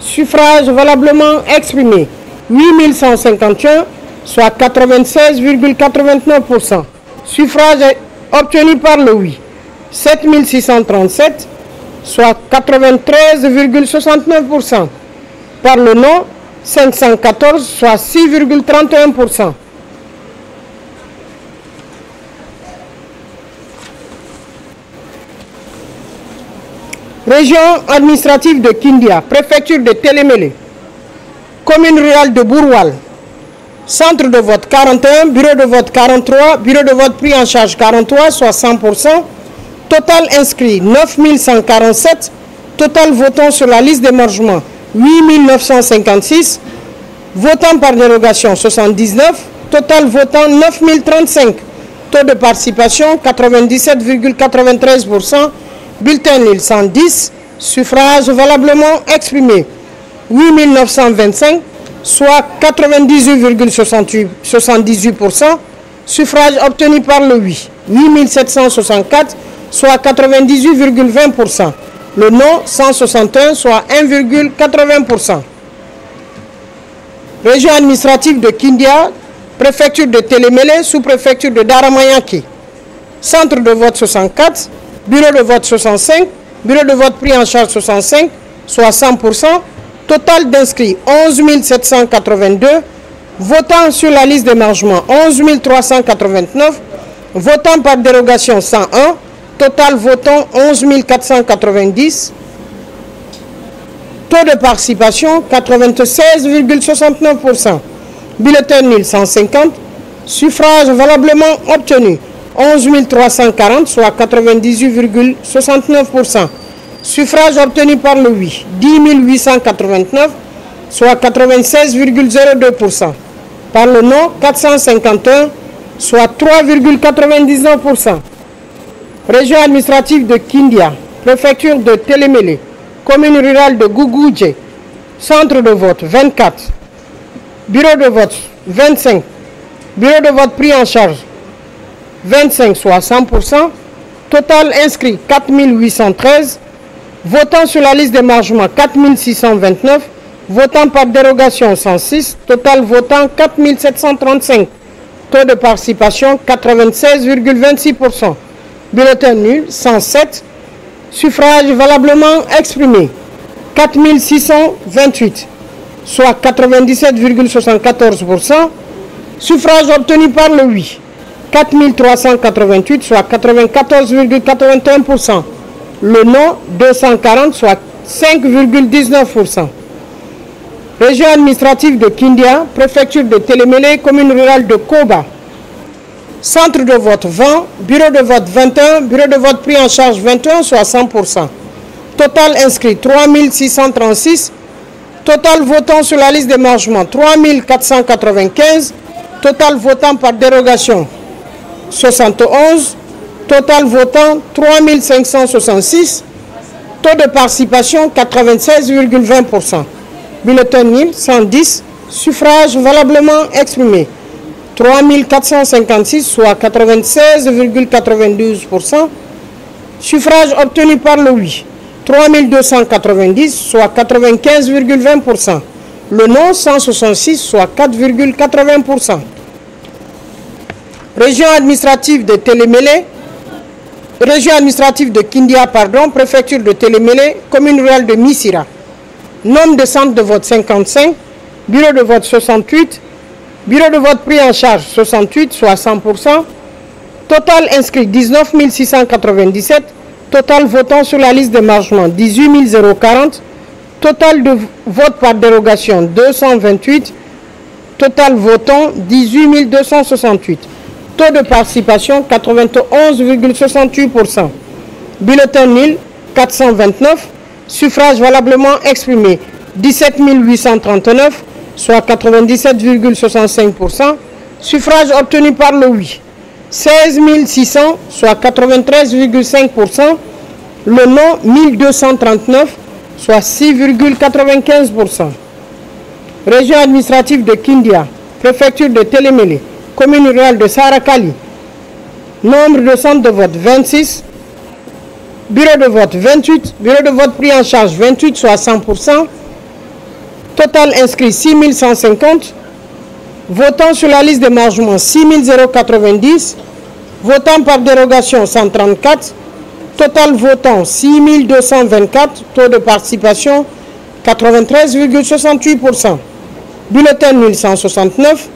suffrage valablement exprimé 8 151, soit 96,89%. Suffrage obtenu par le oui 7 637, soit 93,69%. Par le non 514, soit 6,31%. Région administrative de Kindia, préfecture de Télémélé, commune rurale de Bourwal, centre de vote 41, bureau de vote 43, bureau de vote pris en charge 43, soit 100%. Total inscrit 9 147, total votant sur la liste d'émargement 8 956, votant par dérogation 79, total votant 9 035, taux de participation 97,93%. Bulletin nul 110, suffrage valablement exprimé 8 925, soit 98,78%. Suffrage obtenu par le oui 8 764, soit 98,20%. Le non 161, soit 1,80%. Région administrative de Kindia, préfecture de Télémélé, sous-préfecture de Daramayaki, centre de vote 64, bureau de vote 65, bureau de vote pris en charge 65, soit 100%. Total d'inscrits 11 782, votant sur la liste d'émargement 11 389, votant par dérogation 101, total votant 11 490, taux de participation 96,69%. Bulletin nul 150, suffrage valablement obtenu 11 340, soit 98,69%. Suffrage obtenu par le oui 10 889, soit 96,02%. Par le non 451, soit 3,99%. Région administrative de Kindia, préfecture de Télémélé, commune rurale de Gougoudje, centre de vote 24, bureau de vote 25, bureau de vote pris en charge 25, soit 100%. Total inscrit 4 813, votant sur la liste d'émargement 4 629, Votants par dérogation 106. Total votant 4735. Taux de participation 96,26%. Bulletin nul 107. Suffrage valablement exprimé 4628, soit 97,74%. Suffrage obtenu par le oui 4388, soit 94,81%. Le non 240, soit 5,19%. Région administrative de Kindia, préfecture de Télémélé, commune rurale de Koba. Centre de vote 20, bureau de vote 21, bureau de vote pris en charge 21, soit 100%. Total inscrit 3636. Total votant sur la liste d'émargement 3495. Total votant par dérogation 71. Total votant 3566. Taux de participation 96,20%. Bulletin nul 110. Suffrage valablement exprimé 3456, soit 96,92%. Suffrage obtenu par le oui 3290, soit 95,20%. Le non 166, soit 4,80%. Région administrative de Télémélé, région administrative de Kindia, préfecture de Télémélé, commune rurale de Missira. Nombre de centres de vote 55, bureau de vote 68, bureau de vote pris en charge 68, soit 100%. Total inscrit 19 697. Total votant sur la liste d'émargement 18 040. Total de vote par dérogation 228. Total votant 18 268. Taux de participation 91,68%. Bulletin nul 429. Suffrage valablement exprimé 17 839, soit 97,65%. Suffrage obtenu par le oui 16 600, soit 93,5%. Le non 1239, soit 6,95%. Région administrative de Kindia, préfecture de Télémélé, commune rurale de Sarakali. Nombre de centres de vote 26. Bureau de vote 28. Bureau de vote pris en charge 28, soit 100%. Total inscrit 6150. Votant sur la liste d'émargement 6090. Votant par dérogation 134. Total votant 6224. Taux de participation 93,68%. Bulletin nul 169.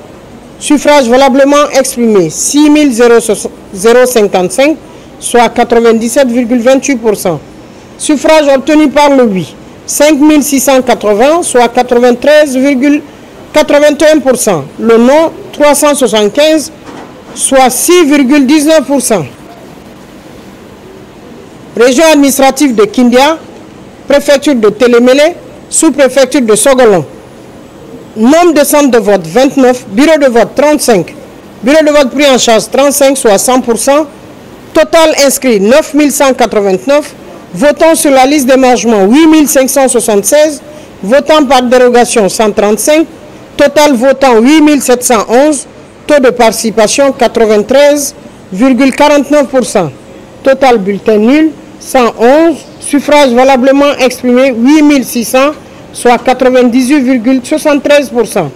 Suffrage valablement exprimé 6055, soit 97,28%. Suffrage obtenu par le oui 5680, soit 93,81%. Le non 375, soit 6,19%. Région administrative de Kindia, préfecture de Télémélé, sous-préfecture de Sogolon. Nombre de centres de vote 29, bureau de vote 35, bureau de vote pris en charge 35, soit 100%. Total inscrit 9189, votant sur la liste d'émargement 8576, votant par dérogation 135, total votant 8711, taux de participation 93,49%. Total bulletin nul 111, suffrage valablement exprimé 8600, soit 98,73%.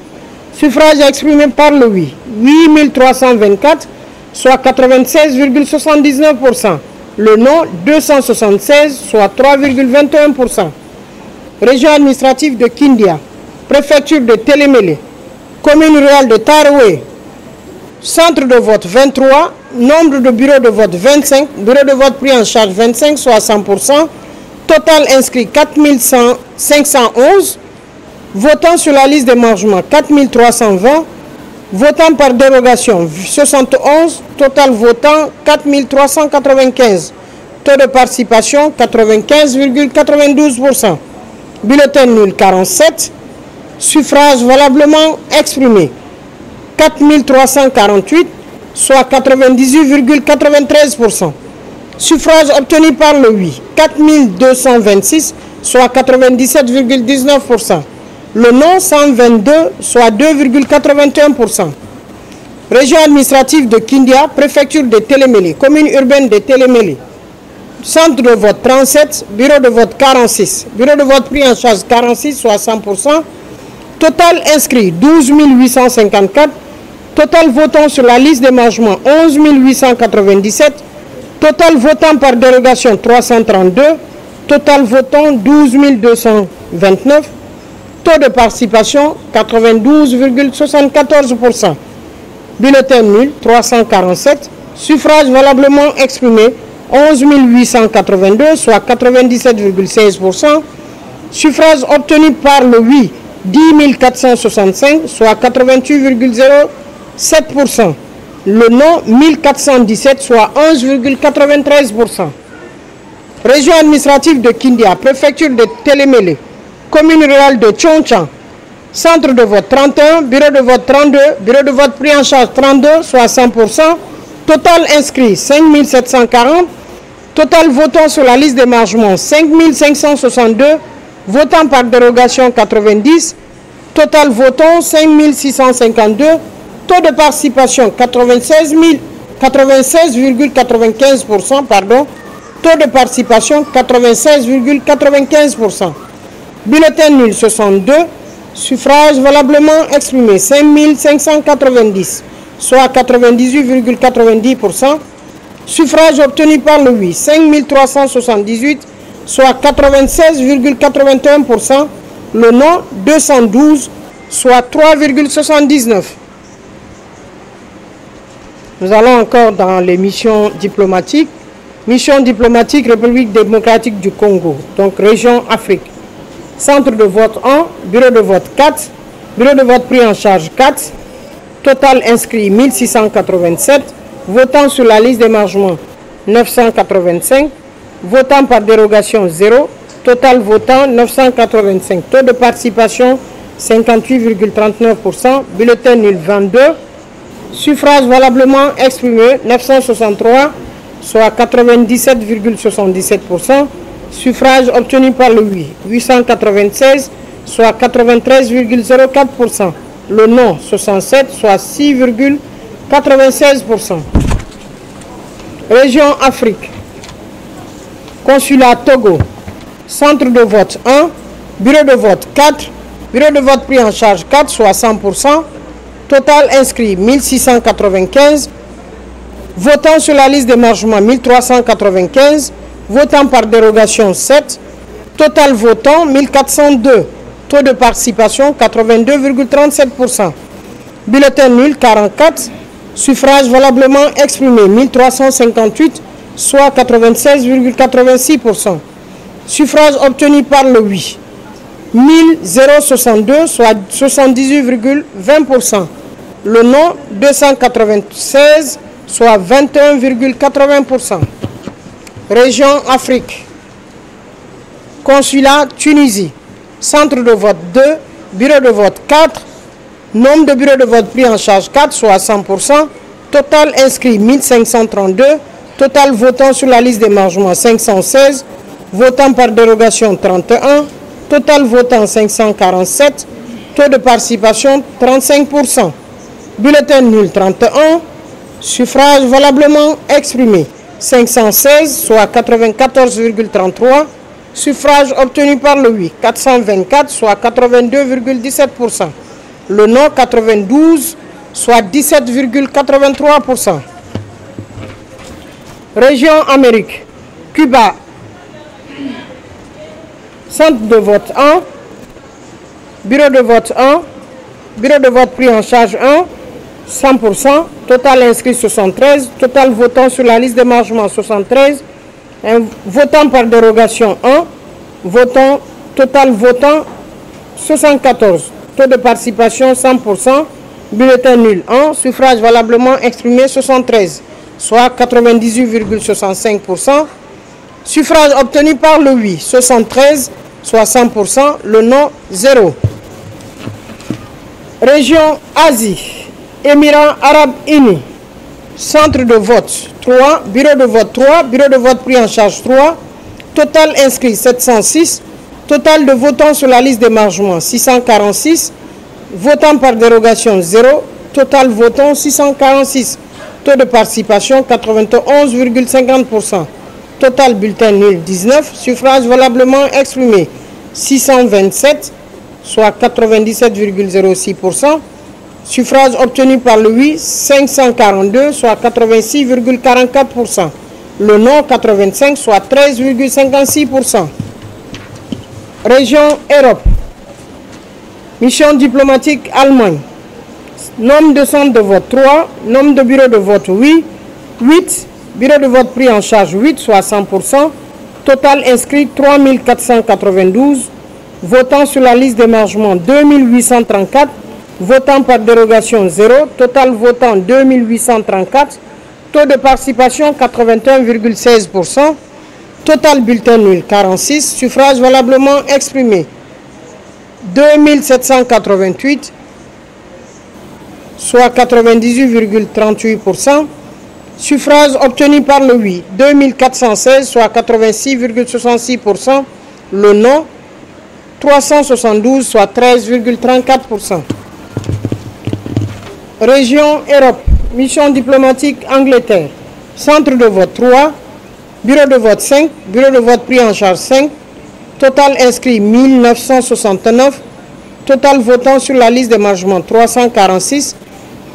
Suffrage exprimé par le oui 8324, soit 96,79%. Le non 276, soit 3,21%. Région administrative de Kindia, préfecture de Télémélé, commune rurale de Taroué. Centre de vote 23, nombre de bureaux de vote 25, bureau de vote pris en charge 25, soit 100%. Total inscrit 4511, votant sur la liste d'émargement 4320, votant par dérogation 71, total votant 4395, taux de participation 95,92%. Bulletin nul 47, suffrage valablement exprimé 4348, soit 98,93%. Suffrage obtenu par le oui 4226, soit 97,19%. Le non 122, soit 2,81%. Région administrative de Kindia, préfecture de Télémélé, commune urbaine de Télémélé. Centre de vote 37, bureau de vote 46. Bureau de vote pris en charge 46, soit 100%. Total inscrit 12 854. Total votant sur la liste d'émargement 11 897. Total votant par dérogation 332. Total votant 12 229. Taux de participation 92,74%. Bulletin nul 347. Suffrage valablement exprimé 11 882, soit 97,16%. Suffrage obtenu par le oui 10 465, soit 88,07%. Le non 1417, soit 11,93%. Région administrative de Kindia, préfecture de Télémélé, commune rurale de Tchontchan, centre de vote 31, bureau de vote 32, bureau de vote pris en charge 32, soit 100%. Total inscrit 5740. Total votant sur la liste d'émargement 5562. Votant par dérogation 90. Total votant 5652. Taux de participation 96,95%. Pardon. Taux de participation 96,95%. Bulletin nul 62. Suffrage valablement exprimé 5590, soit 98,90%. Suffrage obtenu par le oui 5378, soit 96,81%. Le non 212, soit 3,79%. Nous allons encore dans les missions diplomatiques. Mission diplomatique République démocratique du Congo, donc région Afrique. Centre de vote 1, bureau de vote 4, bureau de vote pris en charge 4, total inscrit 1687, votant sur la liste d'émargement 985, votant par dérogation 0, total votant 985, taux de participation 58,39%, bulletin nul 22, suffrage valablement exprimé 963, soit 97,77%, suffrage obtenu par le oui 896, soit 93,04%. Le non 67, soit 6,96%. Région Afrique. Consulat Togo. Centre de vote 1. Bureau de vote 4. Bureau de vote pris en charge 4, soit 100%. Total inscrit 1695. Votant sur la liste d'émargement 1395. Votant par dérogation 7. Total votant 1402. Taux de participation 82,37%. Bulletin nul 44. Suffrage valablement exprimé 1358, soit 96,86%. Suffrage obtenu par le oui 1062, soit 78,20%. Le non 296, soit 21,80%. Région Afrique. Consulat Tunisie. Centre de vote 2, bureau de vote 4, nombre de bureaux de vote pris en charge 4, soit 100%, total inscrit 1532, total votant sur la liste d'émargement 516, votant par dérogation 31, total votant 547, taux de participation 35%, bulletin nul 31, suffrage valablement exprimé 516, soit 94,33%, suffrage obtenu par le oui 424, soit 82,17%. Le non 92, soit 17,83%. Région Amérique. Cuba. Centre de vote 1. Bureau de vote 1. Bureau de vote pris en charge 1. 100%. Total inscrit 73. Total votant sur la liste d'émargement 73. Votant par dérogation 1. Total votant 74. Taux de participation 100%. Bulletin nul 1. Suffrage valablement exprimé 73, soit 98,65%. Suffrage obtenu par le oui 73, soit 100%. Le non 0. Région Asie. Émirats Arabes Unis. Centre de vote 3. Bureau de vote 3. Bureau de vote pris en charge 3. Total inscrit 706. Total de votants sur la liste d'émargement 646. Votant par dérogation 0. Total votant 646. Taux de participation 91,50%. Total bulletin nul 19. Suffrage valablement exprimé 627, soit 97,06%. Suffrage obtenu par le oui 542, soit 86,44%. Le non 85, soit 13,56%. Région Europe. Mission diplomatique Allemagne. Nombre de centres de vote 3. Nombre de bureaux de vote oui 8. Bureau de vote pris en charge 8, soit 100%. Total inscrit 3492. Votant sur la liste d'émargement 2834. Votant par dérogation 0. Total votant 2834. Taux de participation 81,16%. Total bulletin nul 46. Suffrage valablement exprimé 2788, soit 98,38%. Suffrage obtenu par le oui 2416, soit 86,66%. Le non 372, soit 13,34%. Région Europe. Mission diplomatique Angleterre. Centre de vote 3. Bureau de vote 5. Bureau de vote pris en charge 5. Total inscrit 1969. Total votant sur la liste d'émargement 346.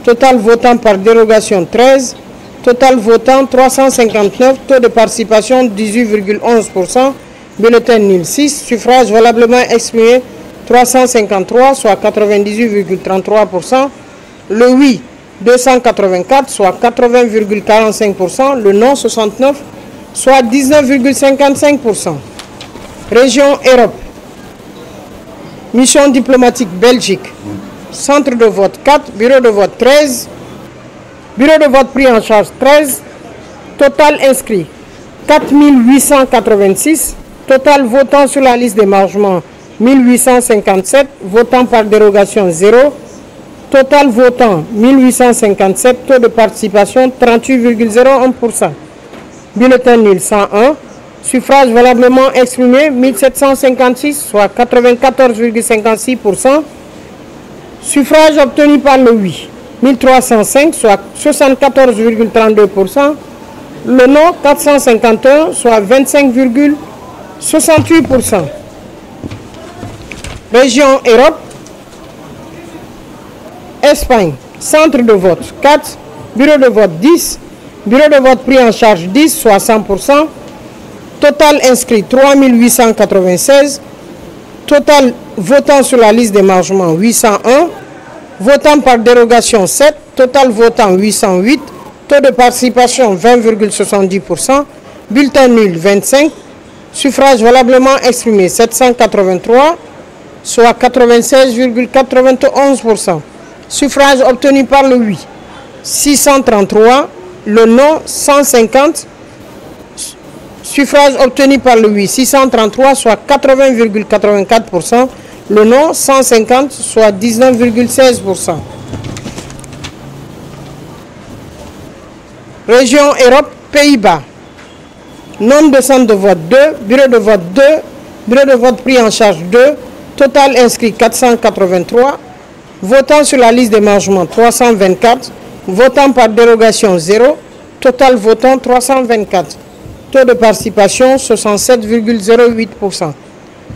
Total votant par dérogation 13. Total votant 359. Taux de participation 18,11%. Bulletin nul 6. Suffrage valablement exprimé 353, soit 98,33%. Le oui 284, soit 80,45%. Le non 69, soit 19,55%. Région Europe. Mission diplomatique Belgique. Centre de vote 4, bureau de vote 13, bureau de vote pris en charge 13, total inscrit 4886, total votant sur la liste d'émargement 1857, votant par dérogation 0, total votant 1857, taux de participation 38,01%. Bulletin nul 101. Suffrage valablement exprimé 1756, soit 94,56%. Suffrage obtenu par le oui 1305, soit 74,32%. Le non 451, soit 25,68%. Région Europe. Espagne. Centre de vote 4. Bureau de vote 10. Bureau de vote pris en charge 10, soit 100%. Total inscrit 3896. Total votant sur la liste d'émargement 801. Votant par dérogation 7. Total votant 808. Taux de participation 20,70%. Bulletin nul 25. Suffrage valablement exprimé 783, soit 96,91%. Suffrage obtenu par le oui 633. Le non 150. Suffrage obtenu par le oui 633, soit 80,84%. Le non 150, soit 19,16%. Région Europe, Pays-Bas. Nombre de centres de vote 2, bureau de vote 2, bureau de vote pris en charge 2, total inscrit 483, votant sur la liste d'émargement 324, votant par dérogation 0, total votant 324. Taux de participation 67,08%.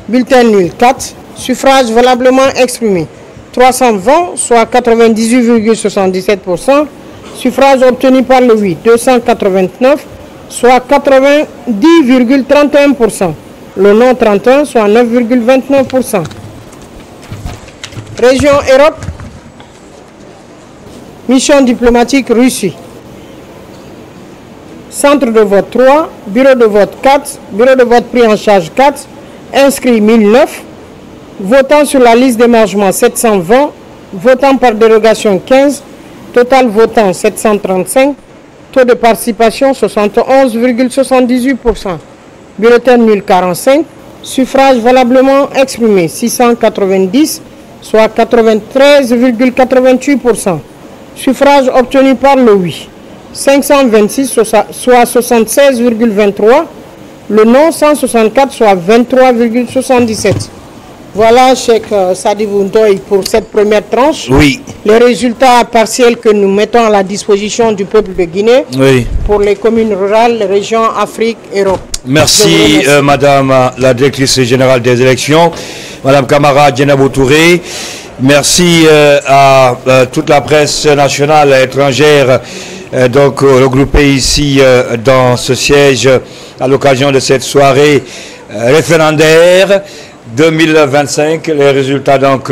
Bulletin nul 4. Suffrage valablement exprimé 320, soit 98,77%. Suffrage obtenu par le oui 289, soit 90,31%. Le non 31, soit 9,29%. Région Europe. Mission diplomatique Russie. Centre de vote 3, bureau de vote 4, bureau de vote pris en charge 4, inscrit 1009, votant sur la liste d'émargement 720, votant par dérogation 15, total votant 735, taux de participation 71,78%, bulletin nul 45, suffrage valablement exprimé 690, soit 93,88%, suffrage obtenu par le oui 526, soit 76,23%, le non 164, soit 23,77%. Voilà, Cheikh Sadibou Ndoye, pour cette première tranche. Oui. Les résultats partiels que nous mettons à la disposition du peuple de Guinée pour les communes rurales, les régions Afrique, Europe. Merci, Madame la directrice générale des élections, Madame Camara Djenabou Touré. Merci à toute la presse nationale et étrangère donc regroupée ici dans ce siège à l'occasion de cette soirée référendaire 2025. Les résultats donc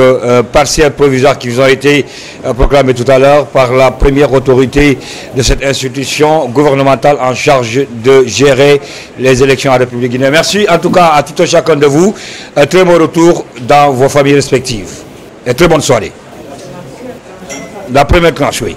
partiels provisoires qui vous ont été proclamés tout à l'heure par la première autorité de cette institution gouvernementale en charge de gérer les élections en République guinéenne. Merci en tout cas à tout et chacun de vous. Un très bon retour dans vos familles respectives. Et très bonne soirée. La première tranche, oui.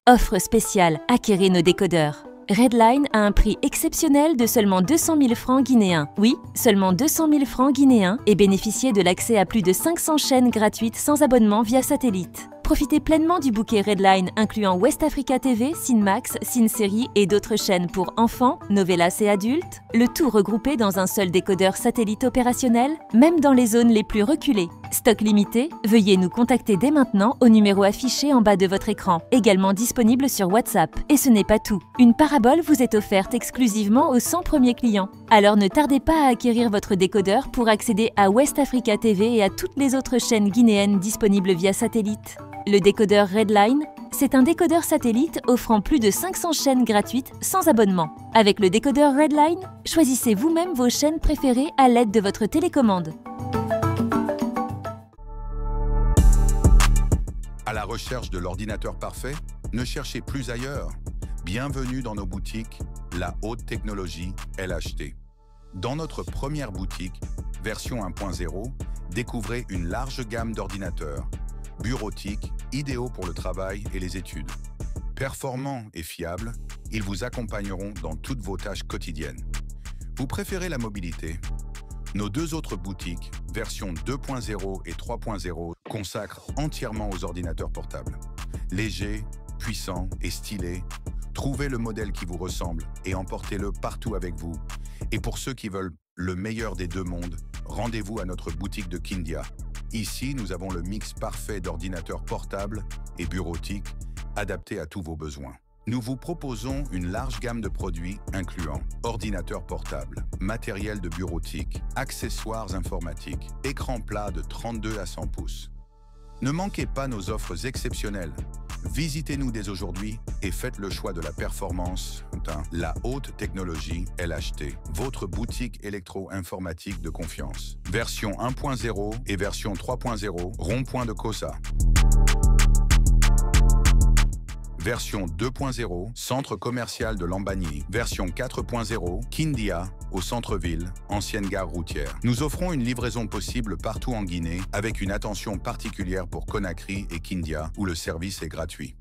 Offre spéciale, acquérez nos décodeurs. Redline a un prix exceptionnel de seulement 200 000 francs guinéens. Oui, seulement 200 000 francs guinéens et bénéficiez de l'accès à plus de 500 chaînes gratuites sans abonnement via satellite. Profitez pleinement du bouquet Redline incluant West Africa TV, Cinemax, Cinesérie et d'autres chaînes pour enfants, novellas et adultes, le tout regroupé dans un seul décodeur satellite opérationnel, même dans les zones les plus reculées. Stock limité, veuillez nous contacter dès maintenant au numéro affiché en bas de votre écran, également disponible sur WhatsApp. Et ce n'est pas tout, une parabole vous est offerte exclusivement aux 100 premiers clients. Alors ne tardez pas à acquérir votre décodeur pour accéder à West Africa TV et à toutes les autres chaînes guinéennes disponibles via satellite. Le décodeur Redline, c'est un décodeur satellite offrant plus de 500 chaînes gratuites sans abonnement. Avec le décodeur Redline, choisissez vous-même vos chaînes préférées à l'aide de votre télécommande. À la recherche de l'ordinateur parfait? Ne cherchez plus ailleurs. Bienvenue dans nos boutiques, la haute technologie LHT. Dans notre première boutique, version 1.0, découvrez une large gamme d'ordinateurs, bureautiques, idéaux pour le travail et les études. Performants et fiables, ils vous accompagneront dans toutes vos tâches quotidiennes. Vous préférez la mobilité? Nos deux autres boutiques, version 2.0 et 3.0, consacrent entièrement aux ordinateurs portables. Légers, puissants et stylés, trouvez le modèle qui vous ressemble et emportez-le partout avec vous. Et pour ceux qui veulent le meilleur des deux mondes, rendez-vous à notre boutique de Kindia. Ici, nous avons le mix parfait d'ordinateurs portables et bureautiques, adaptés à tous vos besoins. Nous vous proposons une large gamme de produits incluant ordinateurs portables, matériel de bureautique, accessoires informatiques, écran plat de 32 à 100 pouces. Ne manquez pas nos offres exceptionnelles. Visitez-nous dès aujourd'hui et faites le choix de la performance, la haute technologie LHT, votre boutique électro-informatique de confiance. Version 1.0 et version 3.0, rond-point de Kosa. Version 2.0, centre commercial de Lambani. Version 4.0, Kindia, au centre-ville, ancienne gare routière. Nous offrons une livraison possible partout en Guinée, avec une attention particulière pour Conakry et Kindia, où le service est gratuit.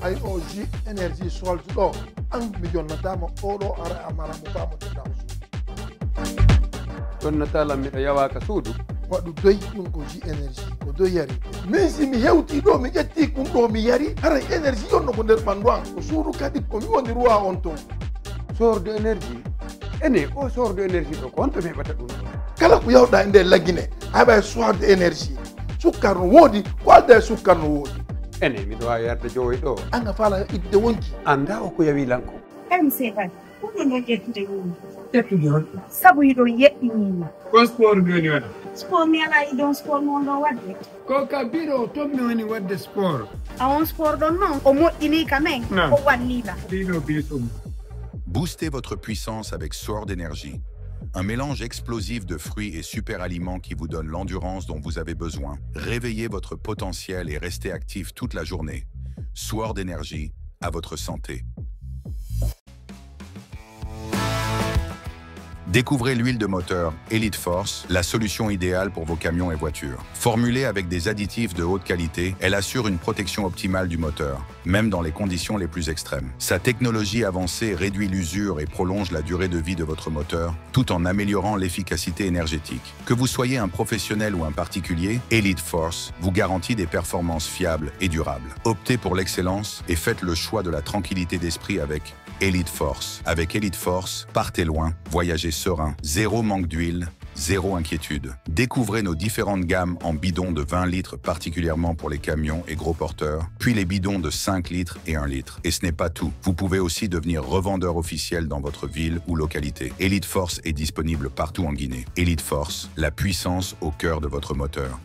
ay oji énergie sol do ang million natama odo ara amara mo famo de daw don natala mi yawa ka sudu wadu doy dum ko ji énergie ko do yari mais si mi hewti do mi jetti kum do mi yari ara énergie on ko der bandwan ko sudu kadi ko mi woni ruwa on to sor de énergie ene o sor de énergie do ko on to me bata dum kala ko yawda inde lagine ay bay soir de énergie sukkar wodi ko alda sukkar wodi ene mi do yarde joyi do anga fala idde wonki anda o ko yawi lanko seban ko no jettude ni tettude on sabu yido yeddini ko sport goni wada sport mi ala idon sport mo do wadde ko ka biro to mi woni wadde sport a on sport don non o moddini quand même ko wallila biro bisum. Boostez votre puissance avec Sword Energy, un mélange explosif de fruits et super aliments qui vous donne l'endurance dont vous avez besoin. Réveillez votre potentiel et restez actif toute la journée. Sword Energy, à votre santé. Découvrez l'huile de moteur Elite Force, la solution idéale pour vos camions et voitures. Formulée avec des additifs de haute qualité, elle assure une protection optimale du moteur, même dans les conditions les plus extrêmes. Sa technologie avancée réduit l'usure et prolonge la durée de vie de votre moteur, tout en améliorant l'efficacité énergétique. Que vous soyez un professionnel ou un particulier, Elite Force vous garantit des performances fiables et durables. Optez pour l'excellence et faites le choix de la tranquillité d'esprit avec Elite Force. Avec Elite Force, partez loin, voyagez serein, zéro manque d'huile, zéro inquiétude. Découvrez nos différentes gammes en bidons de 20 litres particulièrement pour les camions et gros porteurs, puis les bidons de 5 litres et 1 litre. Et ce n'est pas tout. Vous pouvez aussi devenir revendeur officiel dans votre ville ou localité. Elite Force est disponible partout en Guinée. Elite Force, la puissance au cœur de votre moteur.